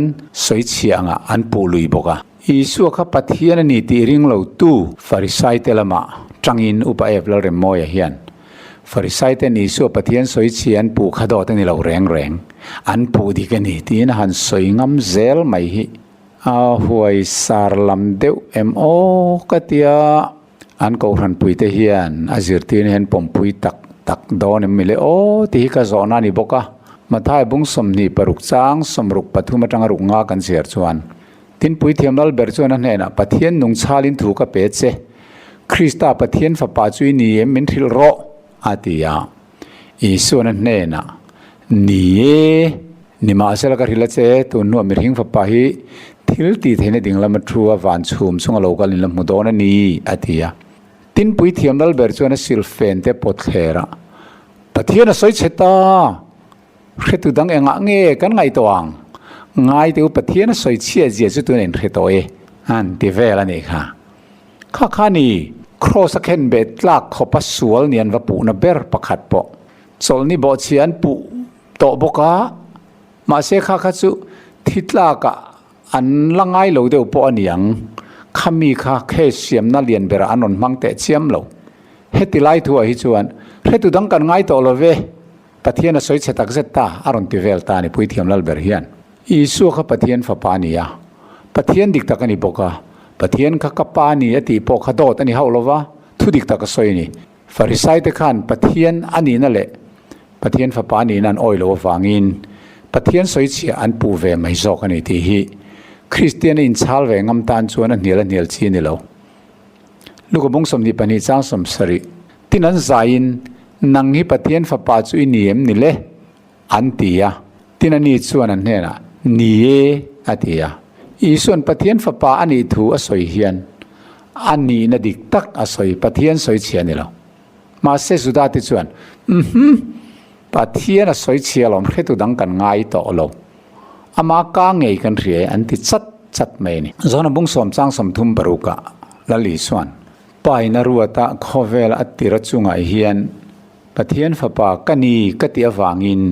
สวยเชียงอันปูลุยบอกอิสุขปะเทียนนี้ตีริงเราตู้ฟาริสัยเตลมาจังอินอุปเอฟลเรมโมยเฮียนฟาริสัยเตนิสุปะเทียนสวยเชียนปูขดอตนี่เราแรงอันปูดีกันนี่ตีนหันสวยงามเซลไม่ฮิหวยสารลำเดวโอกติยาอันก็รันปุยเตเฮียนอาจิรตีนเห็นปมปุยตักดอนมิเลโอที่ฮิกาโซนานิบกะมาท้ายบุ้งสมนีปรุกจางสมรุกปฐุมจังรุกงากันเสียจวนทินปุยเทียมลัลเบอร์จวนนั่นเองนะปะเทียนนุงชาลินถูกกับเป็ดเซคริสตาปะเทียนฟ้าป่าจุยนี่มินทิลโรอาติยาอิสุนั่นเองนะนี่นิมาเซลกัริลเซตุนนัวมิริงฟ้าป่าฮีทิลตีเทนดิ่งละมาทัววันชุมสุงโลกัลินละมุดอนันนี่อาติยาทินปุยเทียมลัลเบอร์จวนสิลเฟนเตปอดเคระปะเทียนสวยเชตาเขตุดังเองะเงี้ยกันไงตัวงง่ายที่อุปเทศสวยเชี่ยเจียจุดตัวเองเหตุอันที่เวลานี้ค่ะข้านี่ครอสเคนเบ็ดลักขบสวลเนียนวัปูนเบอร์ประคัดปอโซลนี่บอเชียนปูโตบกะมาเสกข้าจุทิดลักอันละง่ายเหลวเดียวปออันยังขามีข้าเคเสียมน่าเรียนเบอร์อันนนมังเตเชียมเหลวเหตุไล่ทัวฮิจวนเหตุดังกันง่ายโตละเวปะเทียนสวยเชตักเซตตาอารมณ์ที่เวลตานี่พุยเทียมลัลเบอร์เฮียนอิสุขปะเทียนฟ้าป่านี่ปะเทียนดิกตะกันนี่บอกว่าปะเทียนข้าป่านี่ตีปอกขดอตันนี่เขาลวะทุดิกตะกันสวยนี่ฟาริสัยเตขันปะเทียนอันนี้นั่นแหละปะเทียนฟ้าป่านี่นั่นอ้อยลวะฟังอินปะเทียนสวยเชียอันปูเวไม่จอกกันนี่ที่ฮีคริสเตียนอินชาลเวงำตานชวนเนียลชีนี่แล้วลูกบงสมนิปนิจ้างสมสริที่นั้นใจน์นังฮีปะเทียนฟ้าป่าจุยนี่นี่แหละอันตียที่นั่นนี่ชวนนั่นเนี่ยนะนี่อาทิยาอีส่วนปะเทียนฟ้าป่าอันนี้ถูอสวยเฮียนอันนี้น่ะดิกตักอสวยปะเทียนสวยเชียนี่แล้วมาเสสุดาติชวนปะเทียนสวยเชียเราไม่ตุดังกันง่ายต่อเราอามากางเงยกันเรียอันที่ชัดไม่นี่จอนบุ้งสมจ้างสมทุมปรุกะละลิส่วนไปนรัวตะขเวลอัติรจุงไอเฮียนปะเทียนฟ้าป่ากันนี่กติอวางิน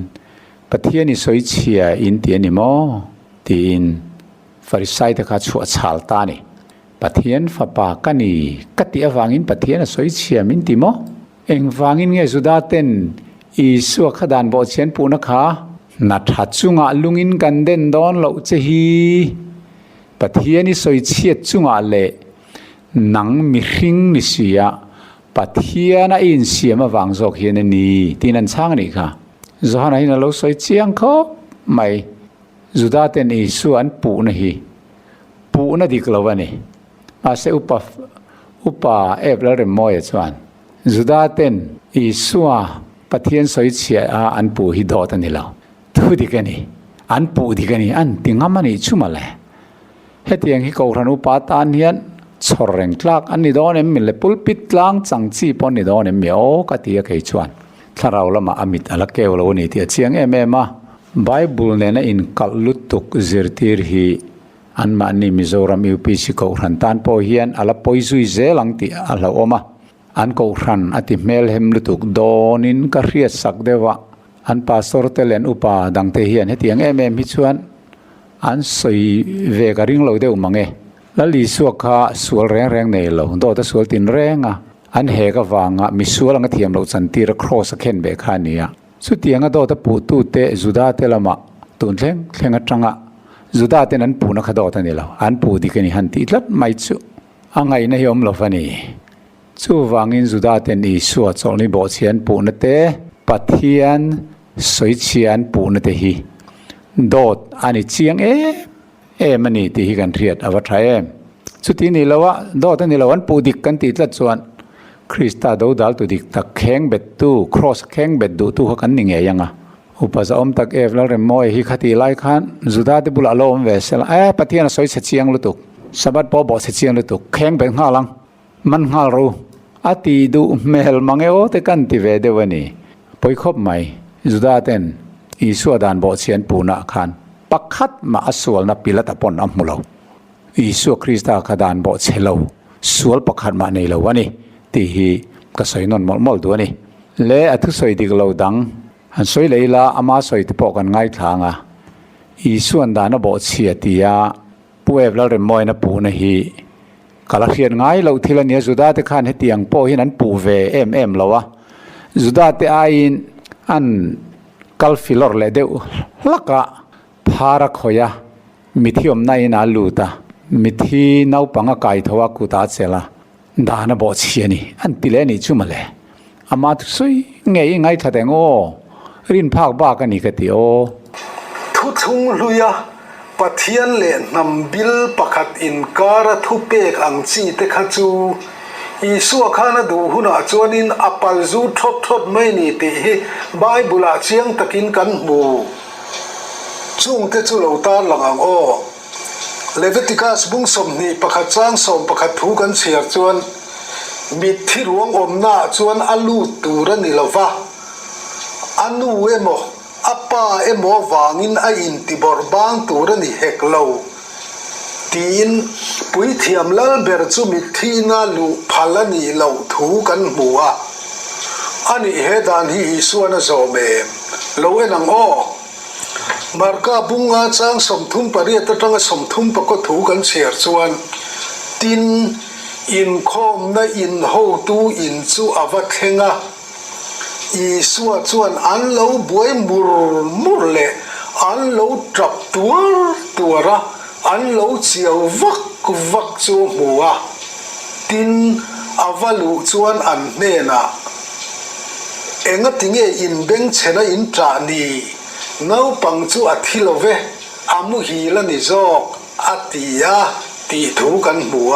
ปะเทียนนี่สวยเชียอินเตียนิโมตีอินฟาริสัยตะขาชัวชาลตานี่ปะเทียนฟ้าป่ากันนี่กติอวางินปะเทียนสวยเชียมินติโมเอ็งวางินเงสุดาเต้นอีสัวขดานบ่เชียนปูนะคะนัดหัดจุงอาลุงอินกันเด่นดอนเหล่าเจฮีปะเทียนนี่สวยเชียจุงอาเล่หนังมิริงนิเสียปะเทียนอินเสียมาวางจอกเฮียนนี่ที่นั่นช่างนี่ค่ะจอห์นให้เราสวยเชียงเขาไม่จุดาเต็นอิสุอันปูนะฮีปูนะดิกลาวนี่อาเซอุปเอฟแล้วเรมโมยจวนจุดาเต็นอิสุอาปะเทียนสวยเชียอันปูฮิดอตันนี่แล้วทุดิกันนี่อันปูดิกันนี่อันติงามันนี่ชุมาเลยเฮตียงฮิกอรันอุปาตานเฮียนชอร์เรงคลักอันนี้ดอนเอ็มมิเลปุลปิดล้างจังจีปอนนี่ดอนเอ็มมีโอกาสที่จะเกิดชวนถ้าเราละมาอมิตอลักเกวเราวันนี้ที่เชียงมาไบเบิลเนี่ยนะอินกัลลุตุกซิรติร์ฮีอันมาอันนี้มิโซรามิวพิชิกอรันตันโพเฮียนอลาโพยซุยเซลังที่อลาโอมาอันกอรันอติเมลเฮมลุตุกโดนินกะเรียสักเดวะอันปาสโตร์เตเลนอุปาดังเทียนเฮตียงมิชวนอันสวยเวการิงเราเดวมังแล้วลีสวกข้าสวลแรงเนี่ยเราโดดสวลตินแรงอันเฮกวางมิสวลังเทียมเราสันติระครอสเคนเบคานีสุดที่ยังโดดปูตูเตจุดาเตละมาตุนเล่งจังจุดาเตนั้นปูนักโดดนี่เราอันปูดิกันนี่ฮันติลัดไม่ชุอังไงนะยอมเราฟันนี่ชูวางอินจุดาเตนี่สวดโซนี่บอกเชียนปูนเตปะเทียนสวยเชียนปูนเตฮีโดดอันนี้เชียงมันนี่ที่กันเรียดอวัตไทยสุดที่นี่เราว่าโดดนี่เราวันปูดิกันติดลัดส่วนคริสตาดูดัลตุดิกตักแข็งเบ็ดตู้ครอสแข็งเบ็ดดูตู้กันนี่ไงยังอุปสรรคตักแล้วเรมโมยฮิคติไลขันจุดาที่บุลาโลมเวสละปะเทียนสวยเชียงลุตุก สบัดปอบอกเสียงเลยตุกแข็งเป็นห้าลังมันห้ารู้อาตีดูเมลมังเอโอแต่กันที่เวเดวันนี้ปอยคบใหม่จุดาเต็นอีสัวดานบอกเสียนปูนักขันปักขัดมาอสวลนับปีละตะปนอัมมุลอีสัวคริสต์ขดานบอกเชลาวสวลปักขัดมาในละวันนี้ที่ฮีก็สวยนนมอลตัวนี้เละอัตุสวยดีกลาวดังหันสวยเลยละอามาสวยที่ปอกันง่ายทางอ่ะอีส่วนดานบอกเชียตียาผู้เอฟแล้วเรมอยนะปูนะฮีกาลเขียนง่ายเราทีละเนี้ยจุดาที่ขันให้เตียงโป้ให้นั้นปูเวแล้ววะจุดาที่ไออันกัลฟิลร์เลเดวลักะพารักขยะมิที่อมนายนาลูตามิที่นาวปังกายทว่ากุตาเซละดานบอกเชียนี่อันติเลนี่จุมาเลยอามาทุกสุยไงไงทัดเองโอรินภาคบ้ากันนี่ก็ตีโอทุทุงลุยะปะเทียนเล่นำบิลปะขัดอินการะทุเปกอังจีเตขจูอีสัวข้านะดูหุนะจวนินอปัลจูทดไม่นี่ติฮิไบเบิลเชียงตะกินกันบูจุงเตจุเหลาตาหลังโอเลวิติกัสบุงสมนี่ปะขัดจ้างสมปะขัดถูกันเสียจวนมิดที่รวงอมหน้าจวนอลูตูระนิลวะอนูเอโมอาป้าเอโมวางินไออินติบอร์บางตูระนิเฮกเลาตีนปุยเทียมลลเบรจูมิดที่นาลูพัลนีเหลาถูกันหัวอันนี้เฮดานฮีส่วนโซเมเลวเอนังโอมาร์กาบุงอาจางสมทุมปริยตรังสมทุมปก็ถูกันเสียจวนตินอินคอมนะอินโฮตูอินจูอวัตเฮงะอีสัวจวนอันเลวบวยมุรเลอันเลวจับตัวระอันเลวเจียววักจูหัวตินอวลูจวนอันเนนะเองติงเออินเบงเชนะอินจานีนาวปังจูอัธิโลเวอามุฮีละนิจอกอัติยาตีถูกันหัว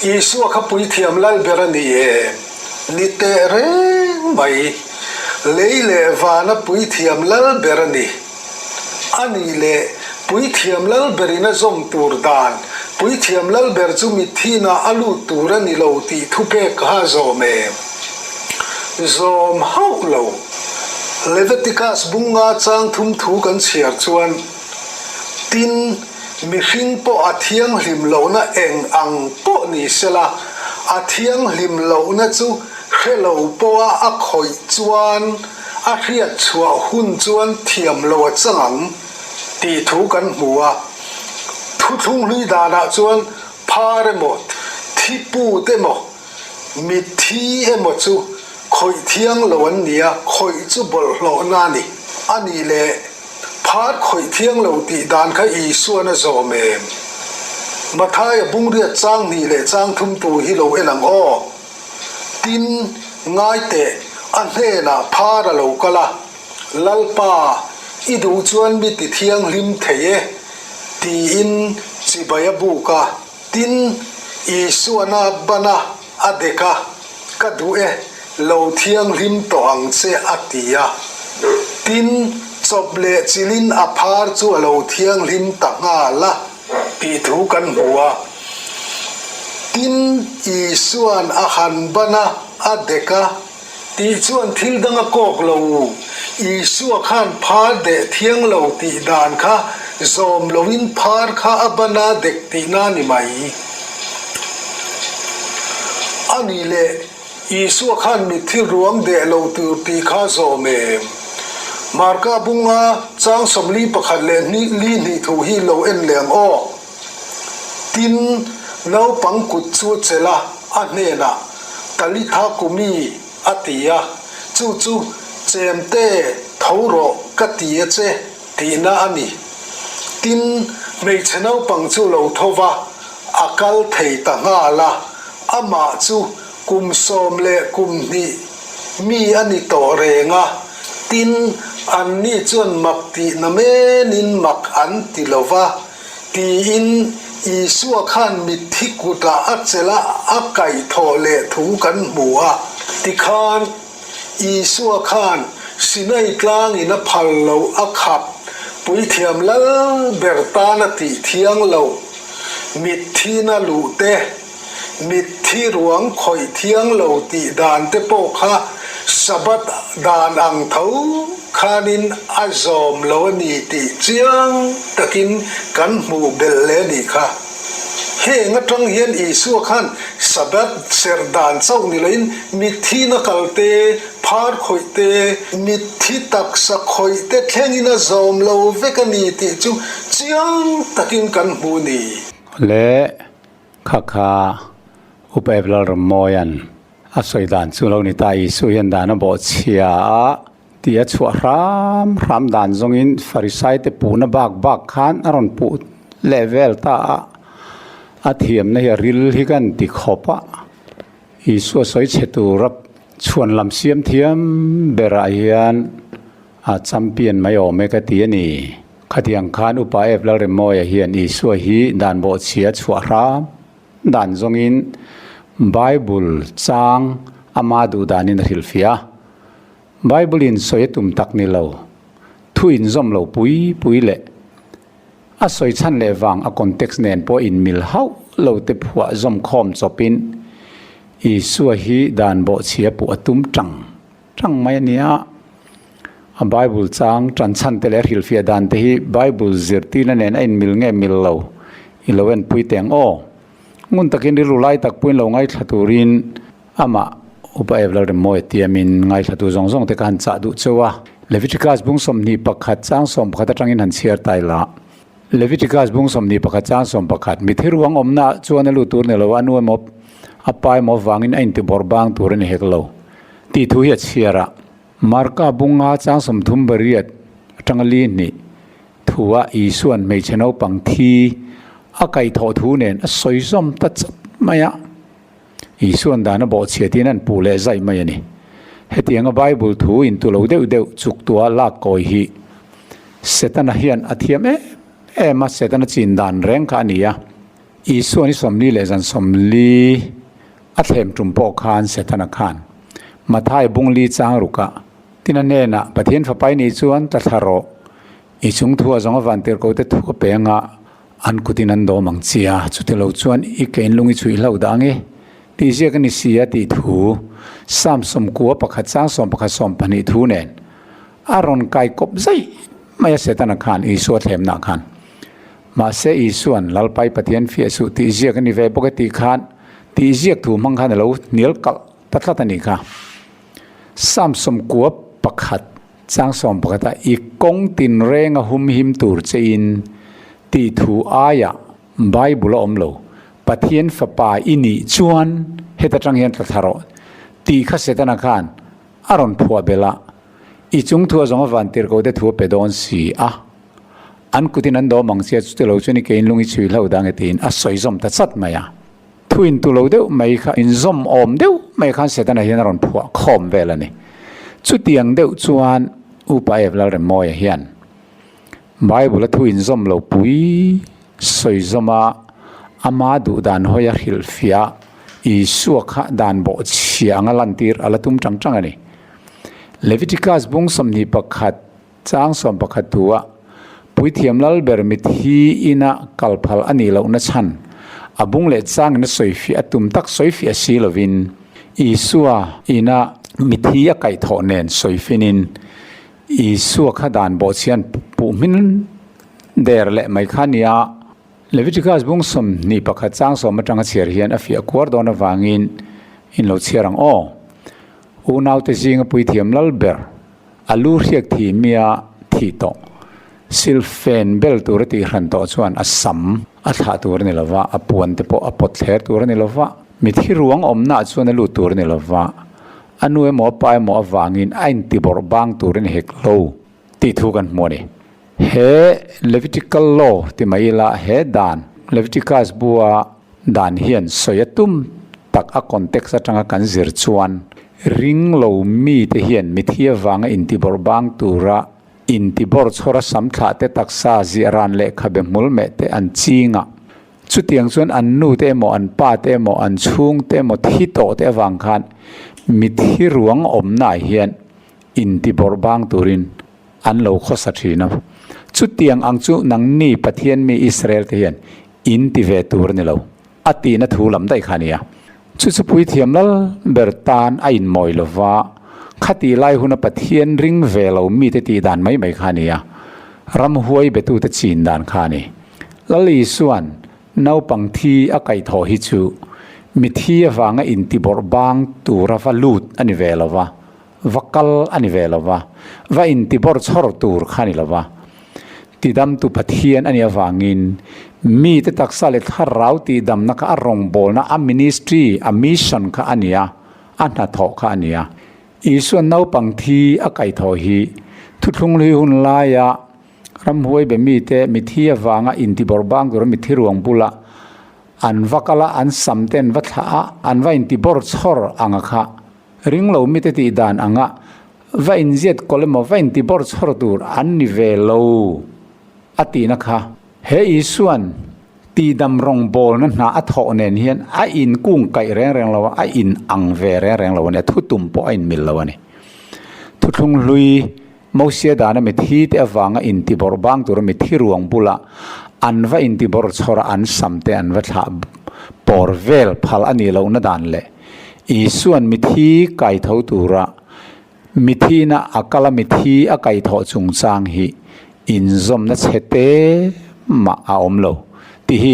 อีสัวขปุยเทียมลัลเบรนีเอนิเตเรไม่เลวานะปุยเทียมลัลเบรนีอันนี้เลปุยเทียมลัลเบรินะจอมตูรดานปุยเทียมลัลเบรจูมิทีนาอลูตูระนิโลตีทุเปกฮาโซเมโซมฮาวโลเลวิติกัสบุงอาจางทุมถูกันเสียจวนตินมิหิงปออาเทียงหิมเหลานะเองอังปอนี่เสละอาเทียงหิมเหลานะจูเฮเหลาปออาคอยจวนอาเรียชัวหุ่นจวนเทียมเหลาจังตีถูกันหัวทุทุงลุยดานะจวนพาเรหมดที่ปูเตหมดมิทีเอหมดจูคอยเทียงเหลวันเนียคอยจูบลเหลานานี่อันนี้แหละพาดคอยเทียงเหลาตีดานข้าอีส่วนโซเมมาท้ายบุ้งเรียจางนี่แหละจางทุ่มตูฮิโลเอลังอ้อตินง่ายเตะอันเฮน่ะพาดเหลากะละลัลปาอีดูจวนมิติเทียงริมเทยตีอินจิบายบุกะตินอีส่วนนาบนาอเดกะกะดูเอเหลาเทียงริมตองเซอติยาตินจบเลจิลินอภาร์จูเหลาเทียงริมตังอาละปีถูกันหัวตินอีส่วนอาหันบนาอเดกะตีส่วนทิลดังกอกเหลาอีส่วนขันพาเดเทียงเหลาตีดานค่ะซอมเหลาวินพาร์ค่ะอบนาเด็กตีนานิไหมอันนี้แหละอีสัวขันมิที่รวมเดลาวตูตีข้าโซเมมาร์กาบุงอาจางสมลีประคันเลนี่ลีนี่ทูฮีโลเอ็นเลงอ้อตินนาวปังกุดจูเจละอันเนนะตลิทากุมีอติยาจูเจมเตทาวโรกติยเจตีนาอันนี้ตินไม่เชนาวปังจูโลทว่าอากัลเทยตังอาละอามาจูกุมสมเลกุมนี่มีอันนี้ต่อเรงะตินอันนี้จวนมักตีนเมนินมักอันติลวะตีอินอีสัวขันมิทิกุตาอัจเจละอักไก่ทอเลถูกันหัวติขานอีสัวขันสินัยกลางอินพัลโลอักขับปุยเทียมละเบรตานติเทียงโล มิดที่น่าลูเตมิดที่หลวงคอยเที่ยงเหล่าตีดานเตโปค่ะสบัดดานอังเทาขานินอาจอมเหล่านี้ตีเจียงตะกินกันหมู่เบลเลนี่ค่ะเฮงจังเฮียนอีสัวขันสบัดเสรดานเจ้านี่เลยมิดที่นักลเตพาร์คอยเตมิดที่ตักสักคอยเตแค่นี้นะจอมเหล่าเวกันนี่ตีจูเจียงตะกินกันหมู่นี่และข้าอุปเอลรมอยันอาศัยด่านสุเรานิตายสุยันดานบอเชียที่จะชัวรามด่านจงอินฟาริสัยเตปูนบักขันอารอนปูเลเวลตาอาเทียมในริลฮิกันติขบะอิสุสอยเชตุรับชวนลำเสียมเทียมเบรายยันอาจำเปลี่ยนไม่ออกไม่กตีนี่ขที่อังคารอุปเอลรมอยเฮียนอิสุฮีด่านบอเชียชัวรามด่านจงอินไบเบิลจางอามาดูดานินฮิลฟิอาไบเบิลอินสอยตุมตักนิลาวทุอินซอมลาวปุยเล่อาศัยชันเลวังอาคอนเท็กซ์เนนพออินมิลฮาวลาวเตพัวซอมคอมจอปินอีสัวฮีดานโบเชียปัวตุมจังไม่เนียไบเบิลจางจันชันเตเลฮิลฟิอาดานเตฮีไบเบิลซิร์ตีนันเนนอินมิลเงมิลลาวอิลาเวนปุยเตียงโองุนตะกินริรุไลตักปุ่นเราไงทัตุรินอามาอุปเอวเราเรมอยเตียมินไงทัตุจงเตกันจัดดุเจวะเลวิติกัสบุงสมนีปักขัดจางสมปักขัดจังอินหันเชียร์ไตละเลวิติกัสบุงสมนีปักขัดจางสมปักขัดมิถิรวงอมนาจวนลุตูร์เนลวานุเอมบอปายมวังอินอินติบอร์บางตูร์เนเฮกโลตีทุยเชียระมาร์กาบุงอาจางสมทุมบริยดจังลีนี่ทัวอีส่วนไม่เชนเอาปังทีอาไก่ทอทูเนนสอยซอมตัดไม่อะอีส่วนดานบอกเชียที่นั่นปูเลใจไม่นี่เหตุยังไบเบิลทูอินตุเราเดวจุกตัวลากกอยฮีเสตันเฮียนอาเทียมมาเสตันจินดานแรงขานี่อะอีส่วนนี้สมลีเลจันสมลีอัตเทมจุมปอกขานเสตันขานมาท้ายบุงลีจางรุกะที่นั่นเองนะประเทศฝไปนี่ส่วนตัดทารออีจุงทัวจงวันเตอร์ก็จะทัวเปียงะอันกุตินันโดมังเชียจุดที่เราชวนอีกเองลุงอีช่วยเราดังเอที่เจ้ากันนี่เสียติดหูสามสมกัวปักขัดจ้างสมปักขัดสมพันิทูเนนอารอนไก่กบใจไม่เสตันขานอีส่วนเทมนักขานมาเสียอีส่วนลัลไปปฏิญเฟียสุที่เจ้ากันนี่เวปกติขานที่เจ้าถูมังขานเราเนียลกัลตัดตันนี่ค่ะสามสมกัวปักขัดจ้างสมปักขัดอีกกงตินเรงหุมหิมตูร์เจอินตีทูอายะไบเบิลอมโลปะเทียนฝปาอินีจวนเหตุจังเฮียนตัทารอตีข้าเสตนาคานอารอนพัวเบลาอีจุงทัวจงวันเตอร์ก็ได้ทัวเปดอนสีอันกุตินันโดมังเสียจุดเล่าจนี่เกินลุงอิชิวิลาดังเอตินสอยซอมตัดสัตมาyaทุอินตุโลเดวไม่ข้าอินซอมอมเดวไม่ข้าเสตนาเฮียนอารอนพัวคอมเวลานี่จุดเตียงเดวจวนอุปเอฟลาเรมอยเฮียนไบเบิลทุอินซอมเราปุยสอยซอมาอามาดูดานหอยฮิลฟิอาอีสัวขะดานบอเชียงลันตีร์อลตุมจังอันนี้เลวิติกัสบุงสมนีปักขัดจางสมปักขัดตัวปุยเทียมลัลเบอร์มิทีอินะกัลพัลอันนี้เราหน้าชันอาบุงเลจางนัสอยฟิอาตุมตักสอยฟิอาซีลวินอีสัวอินะมิทีอาไก่ทอเนนสอยฟินินอีสัวขะดานบอเชียนปูมินเดร์เละไม่ขานียเลวิติกัสบุงสมนีปักขัดจางสมมาจังเชียร์เฮียนอฟิอควอร์ดอนวางินอินโลเชียรังอูนาวเตจิงปุยเทียมลัลเบอร์อาลูเรียกทีมียทีโตซิลเฟนเบลตัวรติรันโตชวนอัสสัมอัฐาตัวนี่ละวะอปวนเตปอปอดเทร์ตัวนี่ละวะมิที่รวงอมนาชวนลูตัวนี่ละวะอันนู้หมอปลายหมอวางินไอ้ติบอร์บางตัวนี่เฮกโลติทูกันหมดเลยเฮเลวิติคัลโลที่ไม่ละเฮดานเลวิติกัสบัวดานเฮียนสอยตุมตักอคอนเท็กซ์จังกันซิร์ชวนริงโลมีเทียนมิเทียวางอินติบอร์บางตัวระอินติบอร์ชอร์สัมผัสเตตักซาจิรันเล็กขบมุลเมเตอันจิงะจุดยังส่วนอันนูเตโมอันป้าเตโมอันชุงเตโมที่โตเตวังคันมิที่รวงอมนายเฮียนอินติบอร์บางตัวรินอันโลข้อสัตย์นะจุดยังอังจุนังนี่ปะเทียนมีอิสราเอลเทียน อินติเวตูร์นี่เราอตีนัทูลำได้ขานี่ชุปุยเทียมแล้วเบอร์ตานไอินมอยลว่าคตีไลหุนปะเทียนริงเวลามีแต่ตีดานไม่ขานี่รำหวยเบตูตะจีนดานขานี่แล้วลีส่วนนาปังทีอากาศทอฮิจูมิทีวางอินติบอร์บางตูราฟาลูดอันนี้เวลาวะวักลอันนี้เวลาวะว่าอินติบอร์ชอร์ตูร์ขานี่ละวะตีดำตุปะเทียนอันนี้วางินมีแต่ตักษาเล็กถ้าเราตีดำนักอารมณ์บอลนะมินิสทรีมิชชั่นข้าอันนี้อันนั้นทอข้าอันนี้อีส่วนนาปังทีอากาศทอฮีทุกทุงเลยหุ่นลายะรำหวยแบบมีแต่มิทีวางอินติบอร์บางตัวมิทีรวงบุละอันวักละอันสัมเตนวัฏะอันว่าอินติบอร์ชอร์อังค่ะริงเรามิแต่ตีดานอังะว่าอินเจ็ดก็เลยมาว่าอินติบอร์ชอร์ตัวอันนิเวลโลอตีนะคะเฮอีส่วนตีดำรงโบลนั้นหาอัฐเนนเฮียนไออินกุ้งไก่แรงเราไออินอังเวแรงเราเนี่ยทุตุ่มปออินมิลเราเนี่ยทุทุงลุยมอเสียดานมิทีเตวางอินติบอร์บางตัวมิทีรวงบุละอันว่าอินติบอร์ชอร์อันสัมเตอันว่าถ้าปอร์เวลพัลอันนี้เรานั่นดันเลยอีส่วนมิทีไก่เท่าตัวระมิทีน่ะอักละมิทีอไก่ทอจุงจางฮีอินซอมนัดเตมาอาอมโลที่ฮี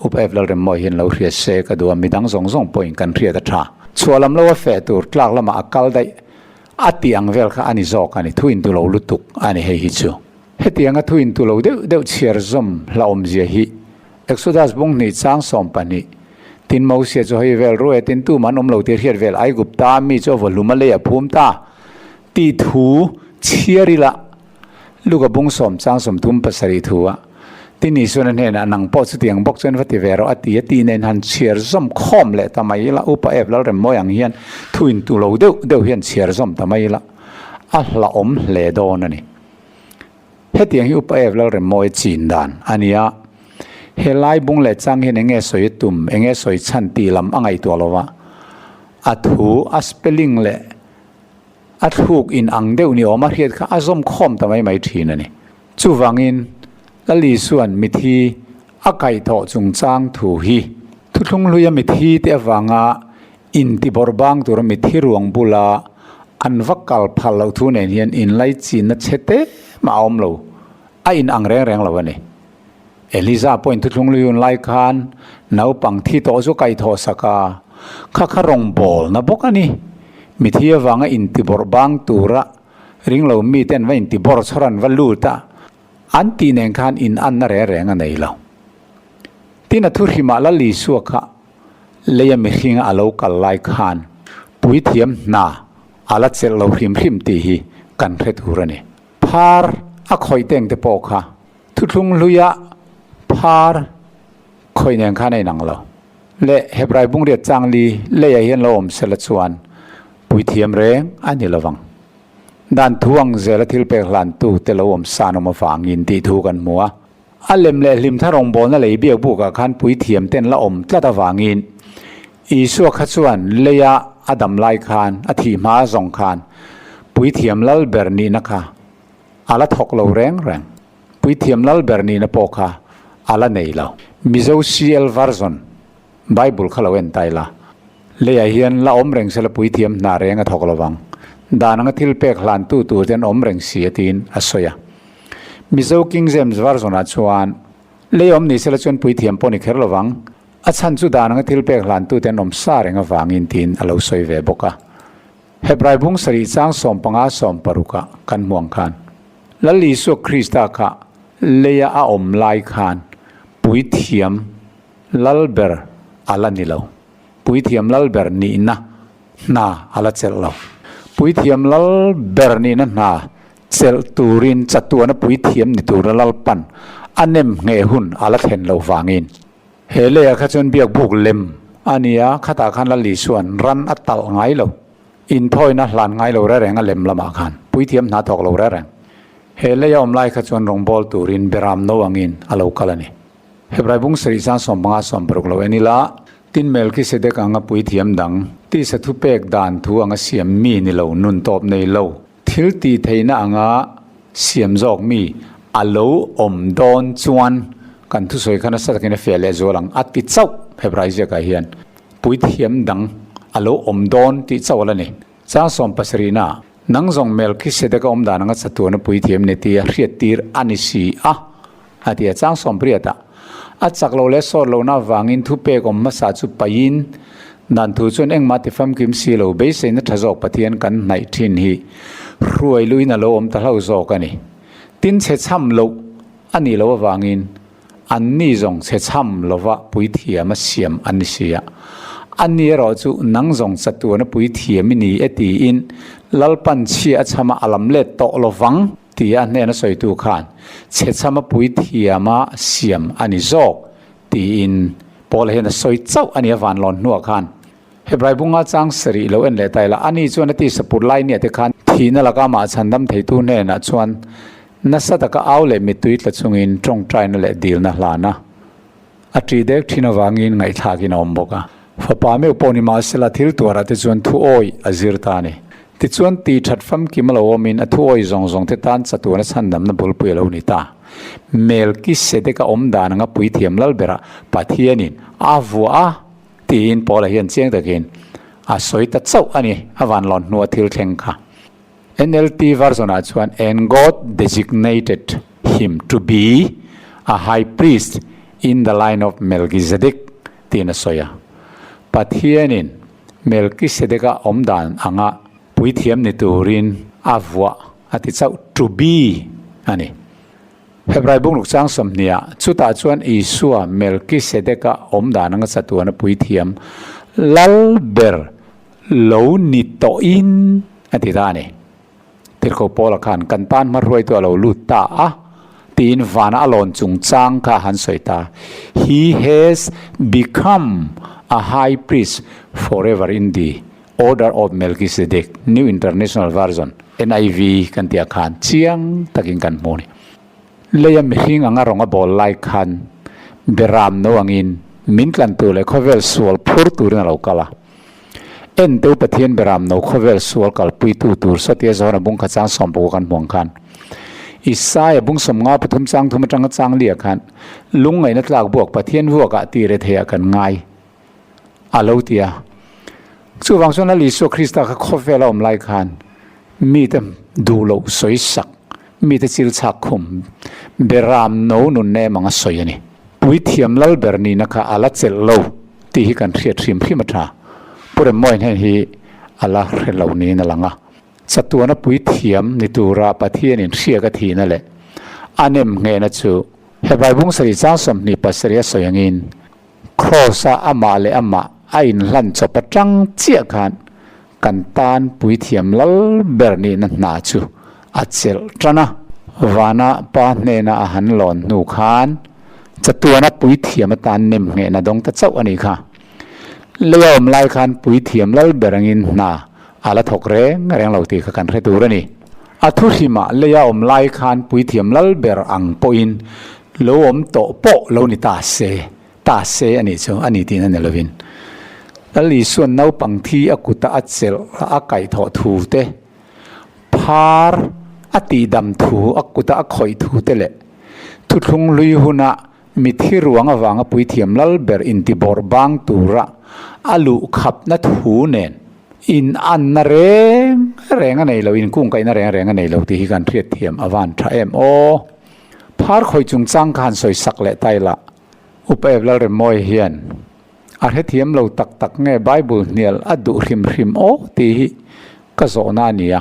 อุปเอฟเราเริ่มมองเห็นเราเรียเสกดูมีทั้งสองปอยกันเรียดท่าชัวร์ลำเราว่าเฟตูร์กลากละมาอักลได้อัติอังเวลค่ะอันนี้จอกอันนี้ทุอินตุเราลุตุกอันนี้เฮิจูเฮติอังทุอินตุเราเดวเชียร์ซอมลาอมเจียฮีเอ็กซ์โซดัสบงนี่จ้างสอมปันนี่ทินมาเสียจะให้เวลรู้ตินตู้มันอมเราเทียร์เวลไอกุปตามีเจ้าวลุมาเลยภูมิตาตีทูเชียริละลูกบุ้งสมจ้างสมทุ่มปัสริทัวที่นี่ส่วนนั้นเนี่ยนังปอดสุดยังบอกจนวัติเวรอตีเนนหันเชียร์ซอมคอมเลยทำไมละอุปเอฟแล้วเริ่มมออย่างเฮียนทุนตุเราเดียวเฮียนเชียร์ซอมทำไมละละอมเลดอนนี่เฮตียงอุปเอฟแล้วเริ่มมอจีนดานอันนี้เฮไลบุ้งเลจังเห็นเองสวยตุ่มเองสวยชันตีลำอังไอตัวเราวะอัดหูอัสเปลิงเลยอัดหูกินอังเดียวนี่ออกมาเรียกข้าอารมณ์คอมทำไมไม่ทีนั่นนี่จู่วังอินและลีส่วนมิทีอากาศทอจุงจางถูฮีทุกลุยมิทีเตวังอินติบอร์บางตัวมิทีรวงบุลาอันวักกัลพัลเราทุนเนียนอินไลจีนัดเชเตมาอมเราอินอังแรงเราวันนี้เอลิซาพอยทุกลุยไลคานนาปังที่โตสุไกทอสกาข้าคารองบอลนะบอกอันนี้มิทีวังอินติบอร์บางตัวระริงเรามีเต้นว่าอินติบอร์ชรันวัลลูตาอันตีเนงคานอินอันน่าแรงอันไหนเราที่นัทุริมาลลีสัวค่ะเลยยังไม่ขิงอาลูกัลไลคานปุยเทียมนาอาลัดเซลเราริมตีฮีกันเรตุระนี่พาร์อักคอยเต็งเตปอกค่ะทุกลุยะพาร์คอยเนงคานในหนังเราเละเฮบรายบุงเรียดจางลีเละยังเห็นเราอมเซลชวนปุยเทียมแรงอันนี้ระวังด้านท่วงเจริญทิลเปกลันตูเตลวมสานอมาฝังยินตีทูกันมัวอัลเลมเล่ลิมทารองบอลนั่นเลยเบี้ยบุกขันปุยเทียมเต้นละอมตละตะฝังยินอีสัวขจวนเลยะอดัมไลคานอธิมาสองคานปุยเทียมลัลเบอร์นีนะคะอาละทอกเราแรงปุยเทียมลัลเบอร์นีนะปอกค่ะอาละเนยเรามิโซซีเอลวาร์ซอนไบเบิลเขาเล่าเอ็นไตละเลยเฮียนละอมแรงเสละปุยเทียมนาแรงอะทอกระวังดานังทิลเปกลันตูตัวเต็นอมเริงเสียตีนอสยามิโซคิงเซมส์วาร์ซอนอัชวันเลยอมนิเสละชวนปุยเทียมปนิเคอร์ระวังอัชันจุดานังทิลเปกลันตูเต็นอมซาเริงอฟังอินตีนอลาวสวยเวบกะเฮบรายบุงสรีจางสอมปังอาสอมปรุกะกันม่วงคานและลีสุคริสตากะเลยอาอมไลคานปุยเทียมลัลเบอร์อาลานิลาวปุยเทียมลัลเบอร์นีนะนาอาลาเจลลาวปุยเทียมลัลเบอร์นีนั่นนาเซลตูรินจัตัวนะปุยเทียมนิตูรลัลปันอันเนมเงหุนอาลัดเห็นเราฟังอินเฮเลียขจนเบียกบุกเล็มอันนี้ข้าตาขันละลีส่วนรันอัตตลไงเราอินทอยนะหลานไงเราแรงเล็มละมาขันปุยเทียมนาทอกเราแรงเฮเลียอมไลขจนรองบอลตูรินเบรามโนวังอินอาลูกลันีเฮบรายบุงสริสานสมบังอาสมปรุกเราเอนิละตินเมลคิเสเดกังปุยเทียมดังที่สถุเปกดานทัวงเสียมมีนี่เรานุนตบในเราทิลตีเทน่างเสียมจอกมีอาลูอมดอนจวน กันทุสวยขณะสักกินเฟลเลโจลังอัติเจ้าเฮบรายเจกาเฮียนปุยเทียมดังอโลอมดอนติเจ้าละนี่จ้าสมปัสรีนานังจงเมลคิเสดกอมดานังสัตวนปุยเทียมเนตีเรียตีร์อานิสีอาทิตย์จ้าสมเปรียตาอาจักโลเลสโซโลนาวางินทุเปกอมมาสาจุปยินนันทุจนเองมาติฟัมกิมซีโลเบสเซนทะจอกปะเทียนกันในทินฮีรวยลุยนาโลอมตะเล่าจอกันนี่ตินเสช้ำโลอันนี้โลวางินอันนี้จงเสช้ำโลวะปุยเทียมเสียมอันนี้เสียอันนี้เราจูนังจงสัตวนปุยเทียมินีเอตีอินลัลปันเชียชมาอัลลัมเลตโตโลวังตีอันเนนสอยตูขานเสช้ำปุยเทียมาเสียมอันนี้จอกตีอินพอเลยเห็นสอยเจ้าอันนี้วันหลอนนัวขานเฮบรายบุงอาจังสรีโลเอ็นเลตัยละอันนี้ชวนที่สปุดไลเนี่ยที่ขานทีนั่นละก็มาฉันดำเทตูเนนะชวนนัสตะก็เอาเลยมิตุยละชงอินตรงใจนั่นแหละดีลนะลานะอัตรีเด็กที่นวางินไงทากินอมบอกฟ้าป่าไม่อุปนิมาสละทิลตัวรัติชวนทุโอยอจิรตานีติชวนตีชัดฟัมกิมลาวมินทุโอยจงที่ตันสตัวนัสันดำนับบุลปุยลาวนิตาเมลกิเสด็จก็อมดานังปุยเทียมลัลเบระปัทเฮียนินอาวัวตีนพอละเฮียนเสียงตะกินสอยตัดเจ้าอันนี้วันหลอนนัวทิลเทงค่ะ NLT version ชวน and God designated him to be a high priest in the line of Melchizedek ตีนสอยปัทเฮียนินเมลกิเสด็จก็อมดานอังะปุยเทียมในตัวรินอาวัวอติเจ้า to be อันนี้เฮบรายบุงลูกจ้างสมเนียชุดอาจวนอิสุอาเมลกิเสเดกะอมดานังสัตวนปุยเทียมลัลเบร์โลนิโตอินอธิตานีที่เขาพอละกันกันตานมารวยตัวเราลุตตาตีนวานาอลอนจุงจ้างข้าหันสวยตา He has become a high priest forever in the order of Melchizedek New International Version NIV กันเตียขานเชียงตะกินกันโมนี่เลยยังมีหิงอ่างรองบอลไลคันเบรามโนวังอินมินกันตัวเลยข้าเวลสวลพูดตัวนั่นเรากล่าวเอ็นตัวประเทศเบรามโนข้าเวลสวลกัลปุยตัวสติจารบุงขจางสมบูกันห่วงกันอิสายบุงสมงาปฐุมจังทุมจังจังเลียกันลุงไงนัดหลักบวกประเทศวัวกะตีเรเทียกันง่ายอาลูเตียสู่วังส่วนนั้นลิสุคริสต์ก็ข้าเวลอมไลคันมีแต่ดูโลสวยสักมีแต่จิลชักคุมเบรามโนนุนเนมังสวยนี่ปุยเทียมลัลเบอร์นีนะคะอาลัดเซลโลที่ฮิกันเรียดริมพิมทาปุระมอยให้ฮีอาลาเรลาวนี้นั่นละงะสัตว์นั้นปุยเทียมในตัวราปะเทียนินเรียกทีนั่นแหละอันนี้เงินนะจูเฮบายบุงสริจ้าสมนิปัสเรียสวยงินครอซาอามาเลอามาไอ้ลันจบประจังเจียกันกันตานปุยเทียมลัลเบอร์นีนั่นนาจูอัจฉริยะนะวานาปานเนนะอาหารหลอนนูขานจะตัวนับปุยเทียมตานเนมเงนะดงตะเจ้าอันนี้ค่ะเลี้ยมไล่ขานปุยเทียมลัลเบรังินนาอาละทกเรงเรงเหล่าตีกันเรตูระนี่อัทุหิมะเลี้ยมไล่ขานปุยเทียมลัลเบรอังปอินโลมโตโปโลนิตาเซอันนี้จ้ะอันนี้ที่นั่นเอลวินแล้วลีส่วนน้าปังที่อกุตะอัจเซลอาไก่ทอทูเตพาร์อติดำทูอกุตะคอยทูเตเลทุกงลุยหุนะมิที่รวงวางปุยเทียมลัลเบอร์อินติบอร์บังตูระอาลุขับนัดหูเนนอินอันนเรงอันไหนเราอินกุ้งไก่นเรงอันไหนเราที่ฮิกันเรียดเทียมอวันทราเอ็มโอพาร์คอยจุงจังการสอยสักเละไตละอุปเอฟลเรมอยเฮียนอาเทียมเราตักเงไบเบิลเนียลอดุริมโอที่ก็โซนานีย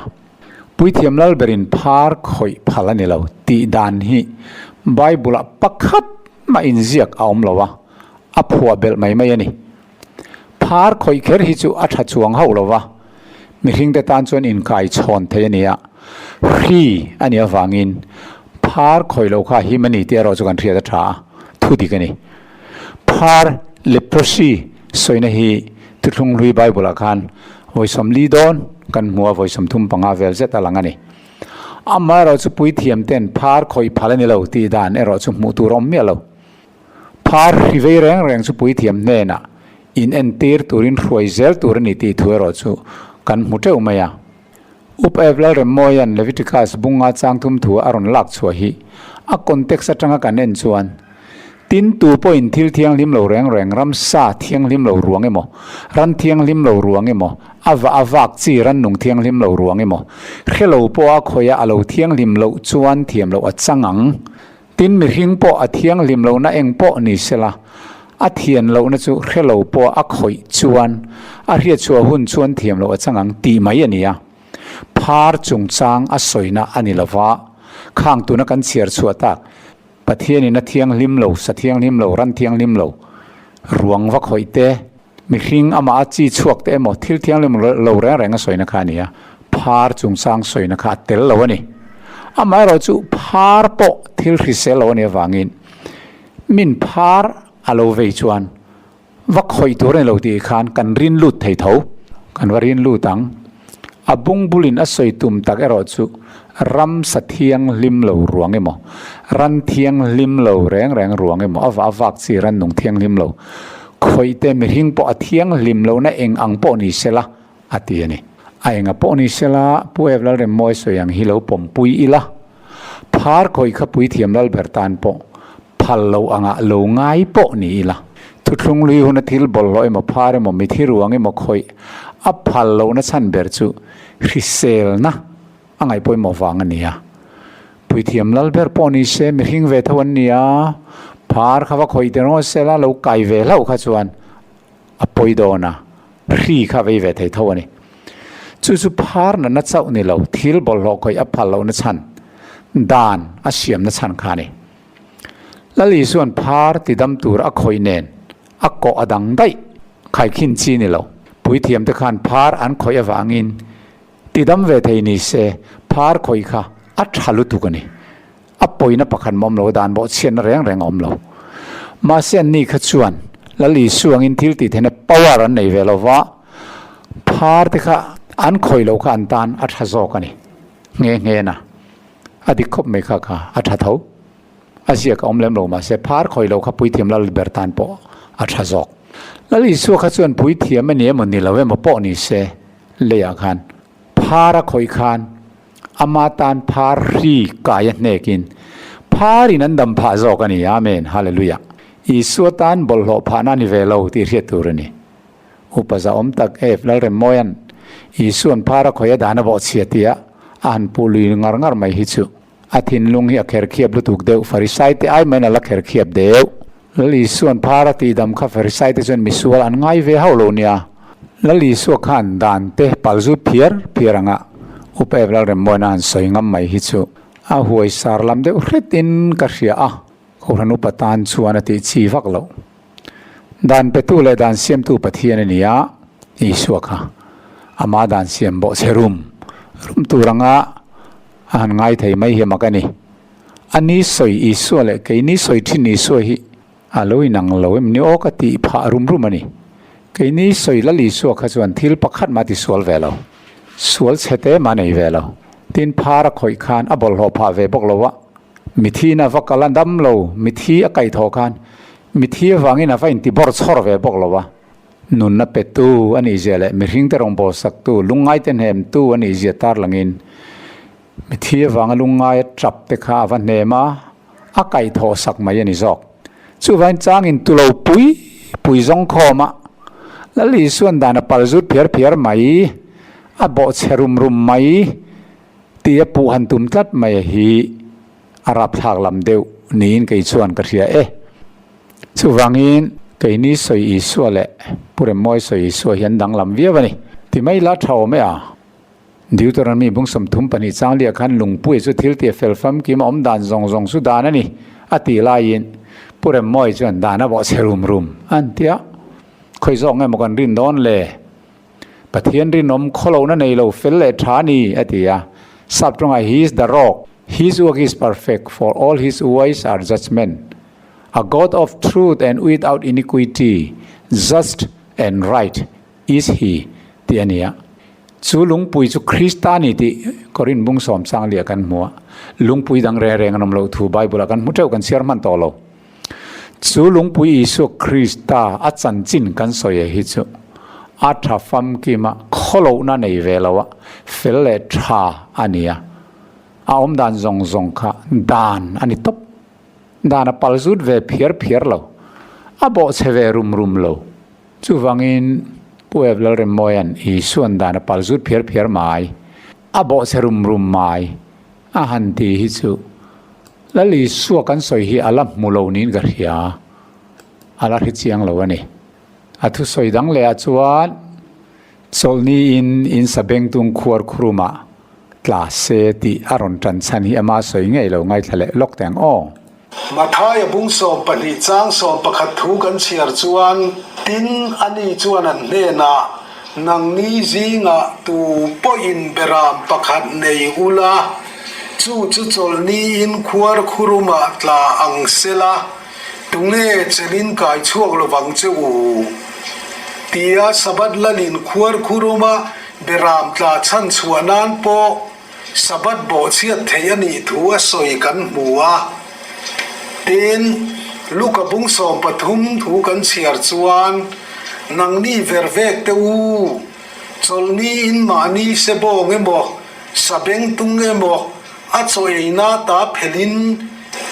ปุยเทียมลัลเบรินพาร์คอยพาลานี่เราตีดานฮีไบเบิลปักขัดมาอินเซียกเอามลาวะอภัวเบลไม่นี่พาร์คอยเคอร์ฮิจูอัฐจวงเฮาลาวะมีหิงแต่ตานจวนอินไก่ชอนเทียนี่ฮีอันนี้ฟังอินพาร์คอยเราค่ะฮิมันนี่เตี้ยเราจะกันเทียดท้าทุดีกันนี่พาร์เลปรซีสวยนะฮีทุกลงลุยไบเบิลกันไว้สมลีดอนกันมัวไว้สมทุมปังอาเวลเจตลังนี่อามาเราจะปุยเทียมเต้นพาร์คอยพาลนี่เราตีดานเราจะมุตุรอมเมียเราพาร์ฮิเวแรงจะปุยเทียมเน่นะอินเอ็นตีร์ตูรินรวยเซลตูรินนี่ตีทัวเราจะกันมุเตอุมายังอุปเอฟลาเรมอยันเลวิติคัสบุงอาจางทุมทัวอารอนลักชัวฮีอาคอนเท็กซ์จังกันเน้นชวน tin tu po in thil thiang lim lo reng reng ram sa thiang lim lo ruang emo ran thiang lim lo ruang emo avak chi ran nung thiang lim lo ruang emo khelo po a khoya alo thiang lim lo chuan thiam lo achangang tin mi hing po a thiang lim lo na eng po ni sela a thian lo na chu khelo po a khoi chuan a ria chua hun chuan thiam lo achangang ti mai ania phar chung chang a soina ani lova khang tu na kan chiar chuata pathian in a thiang lim lo sa thiang lim lo ran thiang lim lo ruang va khoite mi hring ama a chi chuak te emo thil thiang lim lo reng reng a soina kha nia phar chung chang soina kha tel lo ani amai ro chu phar po thil hri se lo ani wangin min phar alo ve chuan va khoi tur ne lo ti khan kan rin lut thei tho kan warin lu tang abung bulin a soi tum tak ero chu ram sa thiang lim lo ruang emo ran thiang lim lo reng reng ruang emo avak chi ran nung thiang lim lo khoite mi hing po a thiang lim lo na eng ang po ni sela ati ani a enga po ni sela puev lal re moi so yang hilo pom pui ila phar khoi kha pui thiam lal bertan po phal lo anga lo ngai po ni ila thutlung lui hun thil bol lo emo phar emo mi thi ruang emo khoi a phal lo na chan ber chu hrisel na angai poi mo wang ania pui thiam lal ber po ni se mi hing ve thon nia phar khawa khoi te no sela lo kai ve lo kha chuan a poi do na ri kha ve ve thei thoni chu chu phar na chau ni lo thil bol lo khoi a phal lo na chan dan a siam na chan kha ni lali suan phar ti dam tur a khoi nen a ko adang dai khai khin chi ni lo pui thiam te khan phar an khoi awangin ti dam ve thei ni se phar khoi kha a thalu tu kani a poina pakhan mom lo dan bo chen reng reng om lo ma sen ni kha chuan lali suang in thil ti thena power an nei ve lo wa phar te kha an khoi lo kha an tan a tha zo kani nge na adi khop me kha a tha tho asia ka om lem lo ma se phar khoi lo kha pui thiam lal ber tan po a tha zo lali su kha chuan pui thiam ani mon ni lo we ma po ni se le ya khan phara khoi khan amatan phar ri kaya nekin pharin an dam pha zo kani amen hallelujah isuatan bolho phana ni velo ti riat turani upaza om tak ef lal rem moyan isuan phara khoya dana bo chiatia an puli ngar mai hi chu athin lung hi akher khiap lu tuk deu farisai te ai mena la kher khiap deu lali suan phara ti dam kha farisai te jon misual an ngai ve haulo nia lali su khan dan te palzu phiranga upev lal rem moina an soingam mai hi chu a huai sar lam de retin ka ria a khoranu patan chuana ti chi vak lo dan pe tu le dan siam tu pathian ania isu kha ama dan siam bo serum rum tu ranga an ngai thei mai hi makani ani soi isu le ke ni soi thin ni so hi aloi nang lo em ni o ka ti pha rum ani ke ni soi la li so kha chuan thil pakhat ma ti sol velo sual chete ma nei velo tin phara khoi khan abol ho pha ve bok lowa mithi na vakalan dam lo mithi a kai tho khan mithi wangin a vain ti bor chhor ve bok lowa nun na pe tu ani jele mi ring te rong bo sak tu lungai ten hem tu ani je tar langin mithi wang lungai trap te kha van nema a kai tho sak mai ani jok chu van chang in tu lo pui zong khoma lali suan dana paljut phiar mai a bo cherum mai tia pu han tum tlat mai hi arab thak lam deu nin kei chuan ka ria chu wangin kei ni soi isu le pure moi soi isu hian dang lam via bani ti mai la thau me a Deuteronomy bung som thum pani chang lia khan lungpui chu thil te fel fam kim om dan zong su dan ani ati la yin pure moi chuan dana bo cherum an tia khoi zong ngai mokan rin don le pathian rin nom kholo na nei lo fel le thani atia saptonga he is the rock his work is perfect for all his ways are judgment a God of truth and without iniquity just and right is he tiania chu lungpui chu Christianity korin bung som sang lia kan mua lungpui dang re reng nom lo thu bible kan muteu kan share man to lo chu lungpui isu Krista a chan chin kan soye hi chu a tha fam ki ma kholo na nei velawa fel le tha ania a om dan zong kha dan ani top ดานาปัลซุดเวเพียร์เราอาบอกเชเวรุมเราจูฟังอินผู้เอฟลเรมมอยันอีส่วนดานาปัลซุดเพียร์ไม่อาบอกเชรุมไม่อาหันตีฮิจูแล้วลีสัวกันสอยฮีอาลัมมูโลนินกันเฮียอาลัดฮิจียงเราวันนี้อาทุสอยดังเลยอาจวนโซลนี้อินสเบงตุงขวดครูมาลาเซติอารอนจันชันฮีอามาสอยไงเราไงทะเลล็อกแตงอ้อมาท้ายบุ้งสอบปนิจ้างสอบประคัดถูกันเชียร์จวนตินอันนี้จวนนั่นเน่นะนังนี้จิงะตูปอินเบรามประคัดในอุลาจูจลนี้อินขวดครูมาตลาอังเซลาตุงเล่เจลินกายช่วงระวังเจ้าตียาสบัดละลินขวดครูมาเบรามตลาชันชวนานโปสบัดโบเชียเทียนีถัวสอยกันมัวเต็นลูกกบุงสอมปฐุมถูกันเสียร์จวนนังนี่เวรเวกเตอูจลนี้อินมานีเซโบงเอโมสเบงตุงเอโมอาจอยนาตาเพลิน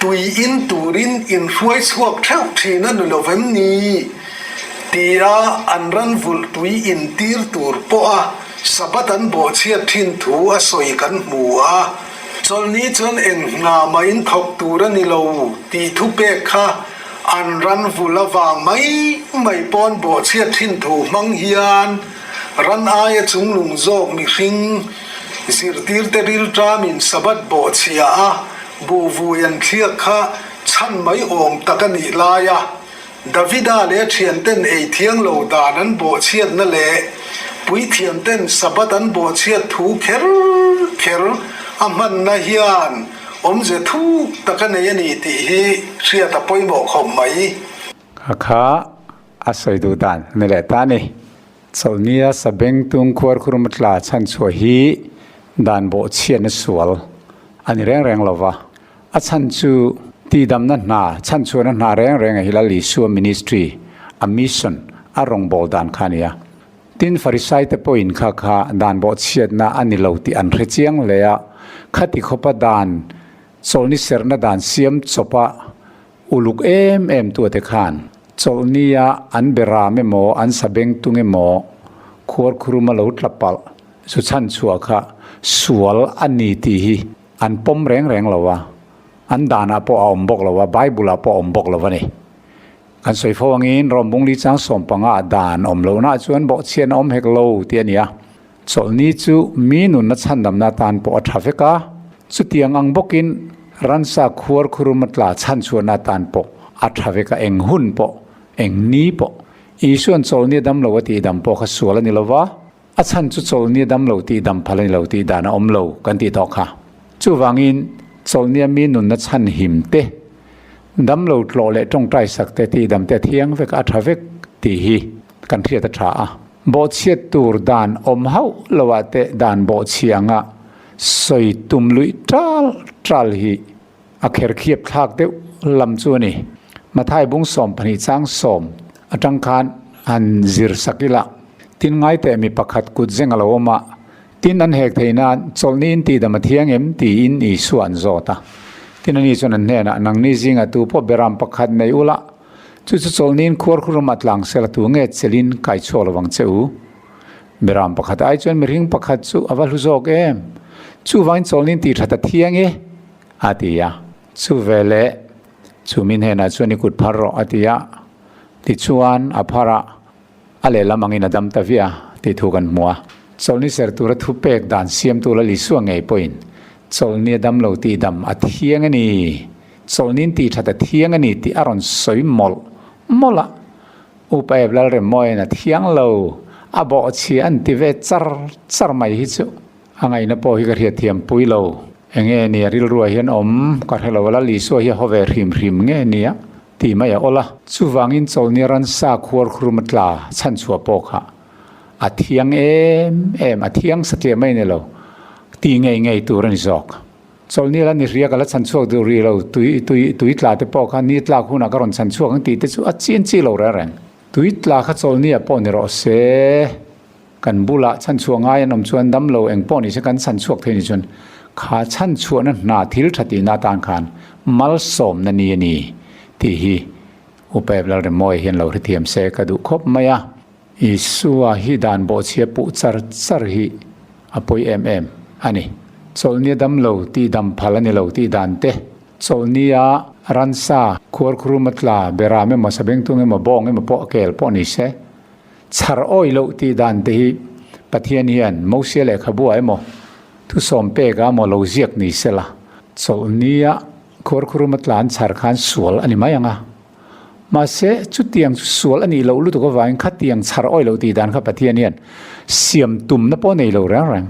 ตุยอินตูรินอินฟวยสวกเท่าที่นั่นโลเวมนีตีอาอันรันวุลตุยอินตีร์ตูร์ปะสบัดันโบเชียทินถูอสอยกันมัวจนนี้จนเองนามาอินทกตูรันิโลตีทุเปกค่ะอันรันวุลวางไม่ปอนโบเชียทินถูมังฮิยานรันอายจุงลุงโจกมิริงสิรติลเตริลตรามินสบัดโบเชียบูวูยันเทียค่ะฉันไม่อมตะกันอีลายะดาวิดาเลเทียนเต้นเอเทียงโลดานั้นโบเชียนั่นแหละปุยเทียนเต้นสบัดันโบเชียถูเคลอามันนาฮิอันจะทุกตะกันในนี้ตีฮีเสียตะปอยบอกเขาไหมข้าอาศัยดูดานนี่แหละตานี่โซเนียสเบงตุงควรครุมตลาชันชัวฮีดานโบเชียนสวลอันนี้แรงเราวะอาชันชูตีดำนั่นนาชันชัวนั่นนาแรงฮิลาลีชัวมินิสทรีอามิชันอารมณ์บอลดานขานียตินฟาริสัยเตปอินข้าดานโบเชียนนาอันนี้เราตีอันเรจียงเลยอะขัดขบดานโซนิเซอร์นาดานเสียมจบะอุลุกเอ็มตัวเตคานโซนียอันเบรามโมอันสเบงตุงโมขวดครูมาลุดลับปัลสุชันชัวค่ะสวลอันนี้ตีอันปมแรงเราวะอันดานาปออมบอกเราวะไบเบิลปออมบอกเราวะนี่กันสวยฟวังอินรอมบุงลิจังสมปังอาดานอมเราหน้าชวนบอกเชียนอมเฮกโลเตียนี่โซนี้จูมีนุนนัชันดำนาตานปอทราฟิกาสุดยังอังบกินรันซาขวดครูมัตลาชันชวนนาตานปออัทราฟิกาเองหุ่นปอเองนี้ปออีส่วนโซนี้ดำเราตีดำปอขสวลนี่ละวะอาชันจุโซนี้ดำเราตีดำพลันเราตีดานอมเรากันตีตอกค่ะจูวังอินโซนี้มีนุนนัชันหิมเตดำเราโลเลจงใจสักแต่ตีดำแต่เทียงเวกอัทราฟิกตีฮีกันเทียตราบอเชียตูร์ดานอมเฮาลวาเตดานบอเชียงะสอยตุมลุยทรัลฮีอาเคร์เคียบทักเดลำจวนี่มาท้ายบุ้งสมพนิจังสมอจังคานอันซิร์สกิละตินไงแต่มีประคัดกุดเจงอลาวมาตินอันเฮกเทนานโซลนินตีดมาเทียงตีอินอีส่วนโจตาตินนี้ส่วนนั้นเนี่ยนังนี้จิงอตูพบเบรามประคัดในอุละจุดโซลนินควรครุมัดหลังเสลตัวเงเซลินไก่โชลวังเจ้าเบรามประคัดไอจวนมีริงประคัดจูอวัลหุโจกจูวันโซลนินตีทัดเทียงอาติยาจูเวเลจูมินเฮนัจวนิกุดพารออาติยาติชวนอภาระอะไรละมังอินาดัมตาวิอาติทุกันมัวโซลนิเซอร์ตัวทุเปกดานเสียมตัวละลิสวงไงปอยน์โซลนิดัมเราตีดัมอาเทียงนี่โซลนินตีทัดเทียงนี่ตีอารอนสวยมอละอุปเอบลเรมอยนะเทียงเราอาบอกเชียนติเวจาร์ไม่ฮิจูอังไงนะพอฮิกระเทียเทียมปุยเราเงี้ยนี่ริลรัวเห็นก็ให้เราละลิสวงเฮียฮอเวริมเงี้ยนี่ตีไม่เอาละสุวังอินโซลนิรันซาควรครุมตลาชันชัวปอกะอาเทียงอาเทียงสเตียไม่เนี่ยเราตีไงตัวรันจอกโซลนี่แล้วนี่เรียกกันแล้วชันชัวดูรีเราตุยตลาดปอกะนี่ตลาคุณากรอนชันชัวกันตีแต่ชัวจีนจีเราแรงตุยตลาดโซลนี่ปอนี่เราเสกันบุละชันชัวง่ายนมชวนดำเราเองปอนี่ใช่กันชันชัวเทนิชนขาชันชัวนั้นนาทิลทัตินาตานคานมัลสมนันนี่ ti hi upe blar de moi hian lo thiam se ka du khop maya isua hi dan bo chia pu char hi apoi ani cholnia dam lo ti dam phalani lo ti dan te cholnia ransa khur khrumatla berame ma sabeng tunge ma bong ma po kel po ni se char oi lo ti dan te hi pathian hian mo se le khabu ai mo thu som pe ga mo lo ziak ni sela cholnia khur khrumatlan char khan sual ani mayanga ma se chutiang sual ani lo lu to ko wain khatiang char oi lo ti dan kha pathian hian siam tum na po nei lo rang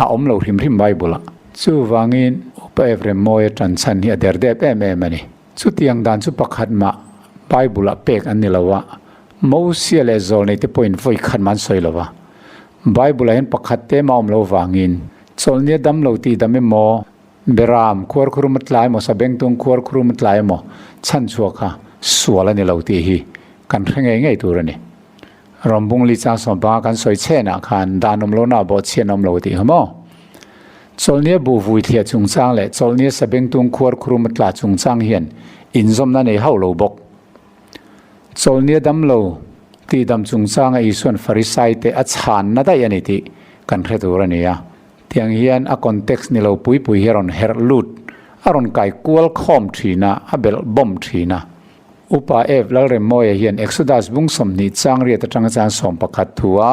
a om lo hrim bible chu wangin pa every moy tran chan hi der de mani chutiang dan chu pakhat ma bible a pek an ni lawa mo sia le zol nei te point voi khan man soi lawa bible hen pakhat te ma om lo wangin cholnia dam lo ti dam mo beram khur khrumat lai mo sabeng tung khur khrumat lai mo chan chuaka suala ni lo ti hi kan threnge ngai turani rombung li cha som ba kan soi chena khan danom lo na bo chenom lo ti hamo cholnia bu vui thia chung chang le cholnia sabeng tung khur khrumat la chung chang hian inzom na nei hau lo bok cholnia dam lo ti dam chung chang a isuan farisai te a chan na da yani ti kan thre turania tiang hian a context ni lo pui heron her lut aron kai kual khom thina abel bom thina upa ev lal re moy hian exodus bung som ni chang ri ta tang chang som pakhat thua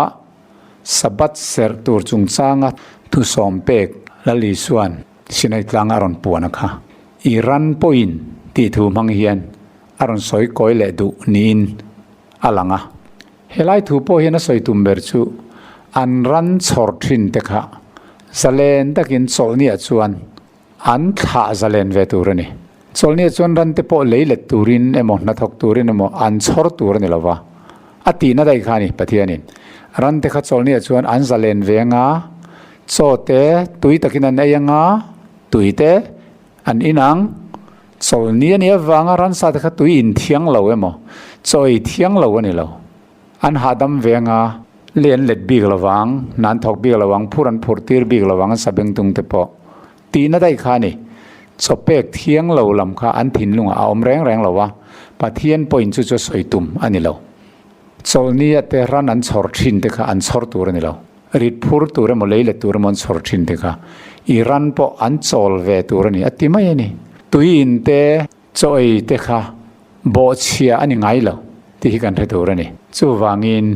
sabat ser tur chung changa thu som pek lali suan sinai tlang aron puana kha iran point ti thu mang hian aron soi koi le du nin alanga helai thu po hian a soi tumber chu an ran chhor thin te kha zalen takin cholnia chuan an tha zalen ve turani cholnia chuan ran te po leile turin emo na thok turin emo an chhor tur ni lawa ati na dai khani pathianin ran te kha cholnia chuan an zalen venga chote tui takin an ayanga tuite an inang cholnia ni awanga ran sa te kha tui in thiang lo emo choi thiang lo ani lo an hadam venga len let big lawang nan thok big lawang phuran phurtir big lawang sabeng tung te po ti na dai khani chopek thiang lo lam kha an thin lunga a om reng lawa pathian point chu soitum ani lo cholnia te ran an chhor thin te kha an chhor tur ani lo rit phur tur mo leile tur mon chhor thin te kha iran po an chol ve tur ani ati mai ani tuin te choi te kha bo chia ani ngai lo ti hi kan the tur ani chu wangin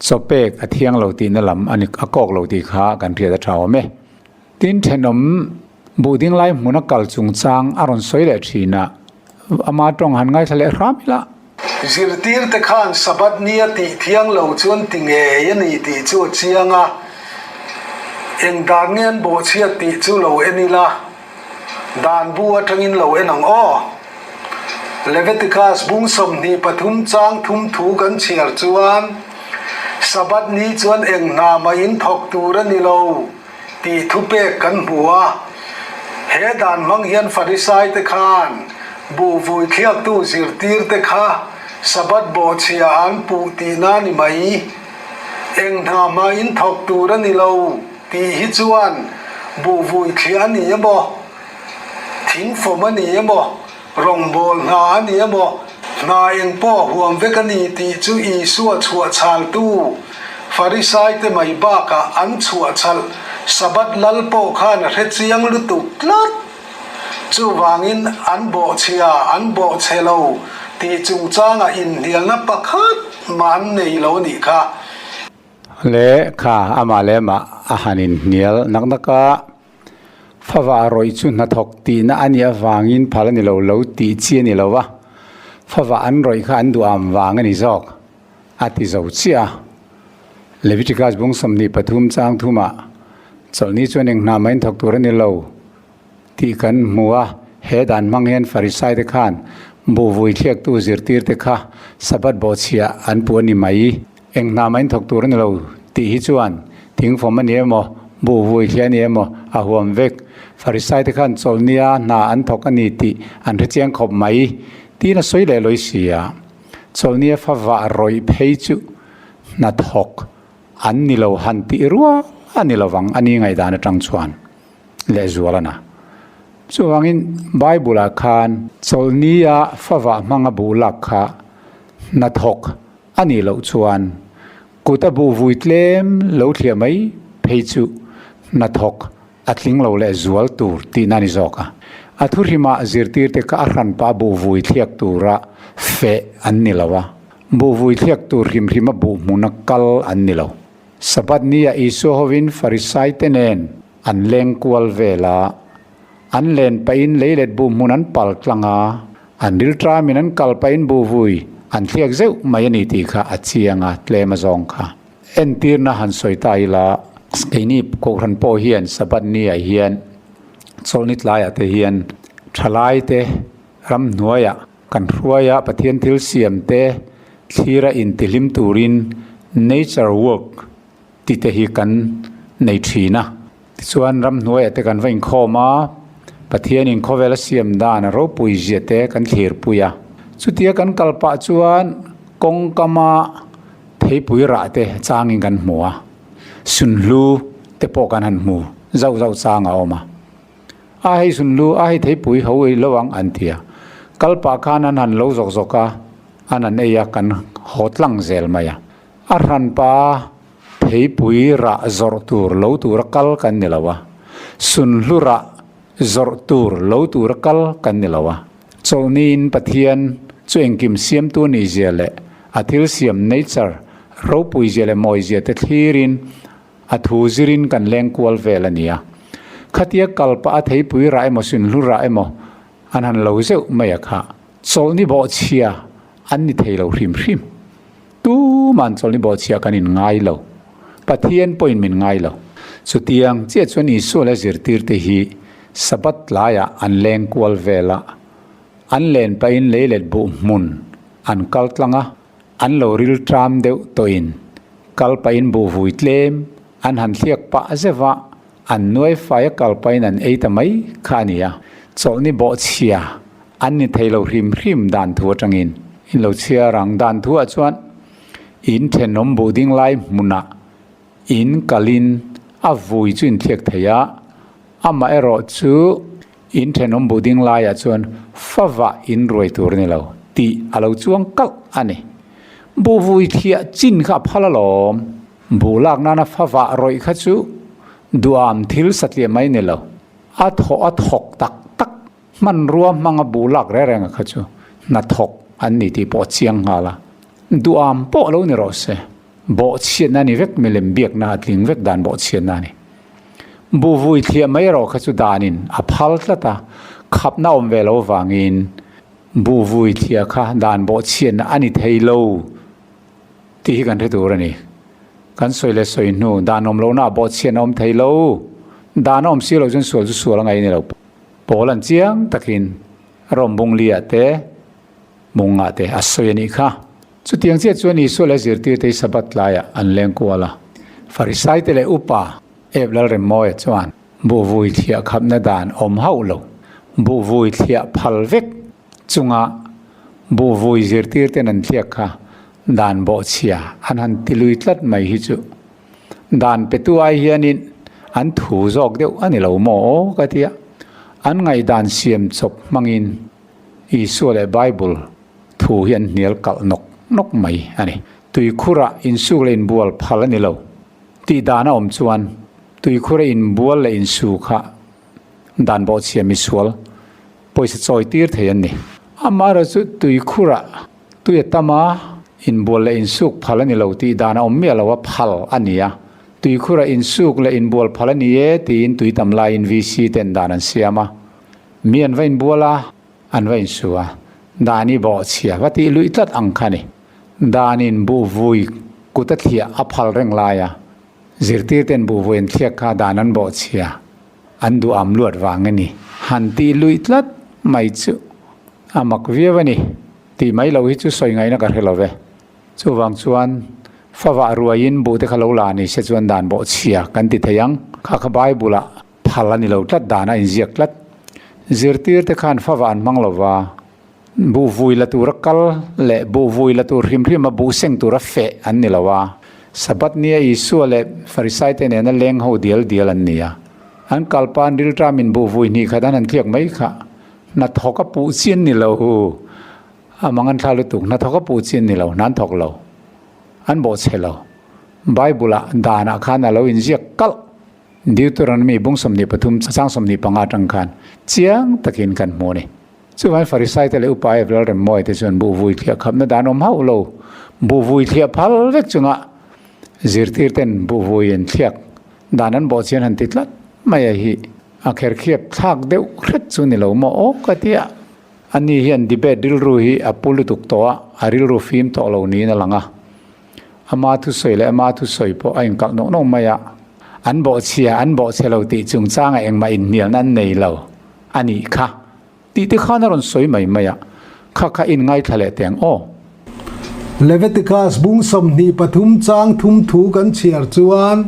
chopek athiang lo ti na lam ani akok lo ti kha kan ria da thaw me tin thenom buding lai munakal chung chang aron soile thina ama tong han ngai thale ramila zirtir te khan sabat nia ti thiang lo chuan tinge yani ti chu chianga eng dangen bo chia ti chu lo enila dan bu atangin lo enang o Leviticus bung som ni pathum chang thum thu kan chiar chuan sabat ni chuan eng na ma in thok tur ani lo ti thu pe kan huwa he dan mang hian farisai te khan bu vui khiak tu zirtir te kha sabat bo chia an pu ti na ni mai eng na ma in thok tur ani lo ti hi chuan bu vui khia ni mo thing fom ani mo rong bol na ani mo na eng po huam vekani ti chu i suwa chua chal tu farisai te mai ba ka an chua chal sabat lal po khan re chiang lu tu tlat chu wangin an bo chia an bo chelo ti chung changa in hial na pakhat man nei lo ni kha le kha ama le ma ahanin nial naknaka fawa roi chu na thok ti na ania wangin phalani lo ti chi ni lo wa fawa an roi kha an du am wangani jok ati zo chia Leviticus bung samni pathum chang thuma cholni chuaning na main thok turani lo ti kan muwa he dan manghen farisai te khan bu vui thiak tu zirtir te kha sabat bo chia an pu ni mai eng na main thok turani lo ti hi chuan thing fom ani emo bu vui thia ni emo a huam vek farisai te khan cholnia na an thok ani ti an re chiang khop mai ti na soi le loi sia cholnia fawa roi phei chu na thok an ni lo han ti ruwa ani lawang ani ngai dan atang chuan le zuala na chuangin Bible a khan cholnia fawa manga bulak kha na thok ani lo chuan kuta bu vuitlem lo thlia mai pheichu na thok atling lo le zual tur ti nani zoka athurima zirtir te ka ran pa bu vui thiak tura fe annilawa bu vui thiak tur rimrima bu munakal annilo sabat nia iso hovin farisai tenen an leng kwal vela an len pain leilet bu munan pal tlanga an riltra minan kal pain bu vui an thiak zeu mayani ti kha achianga tlema zong kha entir na han soitai la keini ko ran po hian sabat nia hian solnit laya te hian thalai te ram nuaya kan ruaya pathian thil siam te thira in tilim turin nature work ti te hi kan nei thina chuan ram nuaya te kan vain khoma pathian in khovela siam dan ro pui jete kan thir puya chutia kan kalpa chuan kongkama thei pui ra te changin kan hmuwa sunlu te po kan han hmu zau zau changa oma a hei sunlu a hei thei pui hoi lowang antia kalpa khan an han lo zok zoka anan eya kan hotlang zel maya a ran pa thei pui ra zor tur lo tur kal kan nilawa sunlu ra zor tur lo tur kal kan nilawa chonin pathian chueng kim siam tu ni zele athil siam nature ro pui zele moi zete thirin athu zirin kan leng kwal velania khatia kalpa a thei pui ra emo sunlu ra emo an han lo zeu maya kha cholni bo chia an ni thei lo hrim hrim tu man cholni bo chia kan in ngai lo pathian point min ngai lo chutiang che choni so la zirtir te hi sabat laya an leng kwal vela an len pain leilet bu mun an kaltlanga an lo ril tram deu toin kal pain bu vuitlem an han thiak pa azewa an noi faya kal pain an eitamai khania cholni bo chia an ni thailo hrim hrim dan thu atangin in lo chia rang dan thu a chuan in thenom buding lai muna in kalin a vui chuin thiak theya ama ero chu in thenom buding lai a chuan fawa in roi tur ni lo ti alo chuang kal ani bu vui thia chin kha phalalom bulak nana fawa roi kha chu duam thil satlia mai ni lo a thok tak tak man ruam manga bulak re renga kha chu na thok an ni ti po chiang hala duam po lo ni ro se bo chien na ni vek melem biak na atling vek dan bo chien na ni bu vui thia mai ro kha chu danin a phal tlata khap na om velo wangin bu vui thia kha dan bo chien na ani theilo ti kan re tur ani kan soile soi nu danom lo na bo chien om theilo danom si lo jun sual sual ngai ni lo polan chiang takin rom bung lia te munga te asoi ni kha chu tiang che chuani so le zir ti te sabat laya an leng kwala farisai te le upa eblal re moe chuan bu vui thia khap na dan om hau lo bu vui thia phal vek chunga bu vui zir tir te nan thia kha dan bo chia an han tilui tlat mai hi chu dan petu ai hianin an thu jok deuh ani lo mo ka tia an ngai dan siam chop mangin isu le bible thu hian nial kal nok mai ani tui khura in su le in bual phal ani lo ti dana om chuan tui khura in bual le in su kha dan bo chia mi sual poisa choi tir theyan ni amara chu tui khura tui tama in bual le in suk phal ani lo ti dana om me lo wa phal ania tui khura in suk le in bual phal ani e ti in tui tam la in vc ten danan siama mi an vain buala an vain suwa dani bo chia wati lui tlat ang khani danin bu vui kuta thia aphal reng laya zirtir ten bu voin thia kha danan bo chia andu amluat wangani hanti lui tlat mai chu amak viewani ti mai lo hi chu soi ngai na ka helove chu wang chuan fawa ruain bu te khalo la ni se chuan dan bo chia kan ti thayang kha kha bible phalani lo tlat dana in ziak tlat zirtir te khan fawa an manglowa bu vui la tur kal le bu vui la tur hrim hrim bu seng tur fe an nilawa sabat nia isu le farisai te ne na leng ho dial an nia อันกัลปานดิลตรามินบูวุยนี่ขนาดนั้นเทียกไหมคะนัดทอกปูเชียนนี่เรามังอันทาลุตุกนัดทอกปูเชียนนี่เรานั้นทอกเราอันบอกเชเราไบเบิลดานาขานาเราอินเสียกัลดิวตัวนั้นมีบุ้งสมนิปทุมสร้างสมนิปังอาจังคันเจียงตะกินกันโมนี่ส่วนฟาริสัยแต่ละอุปายเวลาเริ่มมวยแต่ส่วนบูวุยเทียครับนัดดานอมเฮาเราบูวุยเทียพัลเวกจุงะจิรติร์เต็นบูวุยเทียดานันบอกเชียนหันติดลัดไม่ฮีอาเคร์เขียบทักเดียวคริสซุนี่เราโมโอกะเตียอันนี้เห็นดีเบตดิลรูฮีอปุลุตุกตัวอาริลรูฟิมตัวเรานี้นั่นหลังอามาทุสอยและอามาทุสอยพอไอ้กักน้องไม่อะอันบอกเชียอันบอกเชเราติจุงจ้างเองมาอินเนียนั่นในเราอันนี้ค่ะติที่ข้านั้นสวยไม่อะข้าอินไงทะเลเตียงโอเลเวติคัสบุ้งสมนีปทุมจางทุมถูกันเชียร์จวน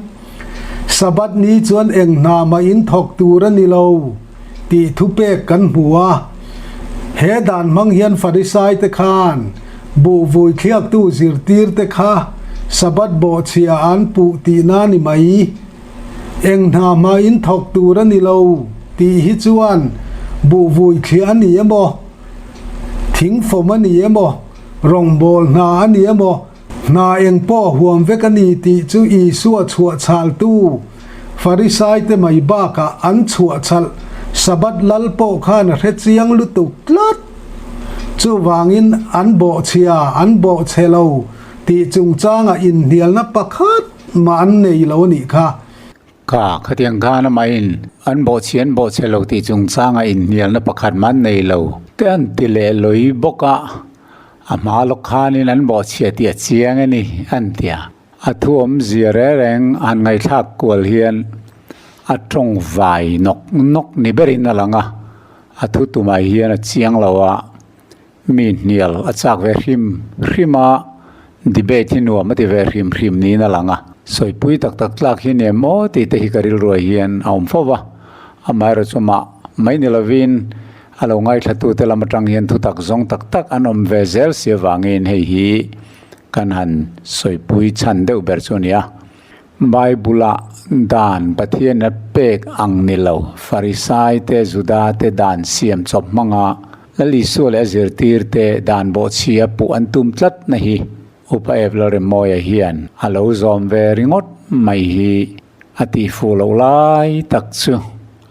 สะบัดนี้จวนเองนามาอินทอกตูรันนี่เราตีทุเปกกันหัวเฮดานมังเฮียนฟาริสัยเตคานบูวุยเขียกตู้จิรตีร์เตคาสะบัดบอเชียอันปูตีนานี่ไหมเองนามาอินทอกตูรันนี่เราตีฮิจวนบูวุยเขียนนี่บ่ทิ้งฟอมันนี่บ่รองบอลนานี่บ่นาเองป้อห่วงเวกันนีติจูอีสัวชัวชาลตู้ฟาริสัยเตไม่บ้ากะอันชัวชัลสะบัดลัลโปขานเรเจียงลุตุกลัดจูวางินอันโบเชียอันโบเชลาติจุงจางอินเดียลนับประคัดมาอันในเหล่านี้ค่ะขเทียงข้านะไม่อินอันโบเชียนโบเชลาติจุงจางอินเดียลนับประคัดมันในเหล่าแต่อันติเลลอยบกะอามาลูกค้านี่นั้นบอกเชียเตียเชียงนี่อันเตียอาทุ่มเสียแรงอันไงทักกวลเฮียนอาตรงไว้นกนี่เบรินนั่นละงะอาทุตุมาเฮียนเชียงเราอะมีเนียลอาจากเวริมาดิเบตินัวมาที่เวริมนี้นั่นละงะสวยปุยตักลักเฮียนโมติเตหิการิลรวยเฮียนเอาฟวะอามาเราจะมาไม่เนลวินอาเราไงทัดตัวเตลามาจังเฮียนทุตักซงตักอันอมเวเซลเสียวางเงินให้ฮีกันหันสวยปุยชันเดอเบอร์โซเนียไบเบิลดานปะเทียนเปกอังนิลาวฟาริสัยเตจุดาเตดานเสียมจบมังะและลิสุเลเซอร์ตีร์เตดานบอเชียปุอันตุมตลัดนะฮีอุปเอฟลเรมอยเฮียนอาเราซอมเวริงอดไม่ฮีอติฟูลลายตักซู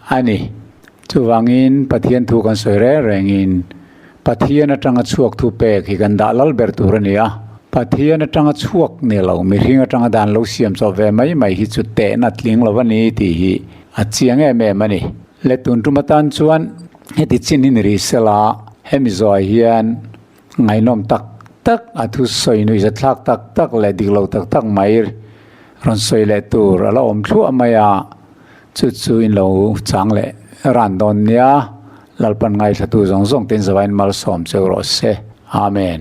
อันนี้จูวางินปะเทียนทุกันสวยแรงอินปะเทียนจังชวกทุเปกฮิกันดาลลเบอร์ตูรเนียปะเทียนจังชวกเนี่ยเรามีริงจังดานเราเสียมจบเวไม่ฮิจุดเตนัดลิงเราวันนี้ที่ฮีอัดเสียงแม่มันนี่เลตุนตุมาตันชวนเฮติชินินริสลาเฮมิซอยเฮียนไงนอมตักอัทุสอยนุยจะตักเลดิกเราตักไม่รอนสอยเลตูร์เราอมชั่วมายาจุดอินเราจังเลรันดอนเนียลปันไงทัตุจงเต็นสวายมาลสอมเจอรสเซอาเมน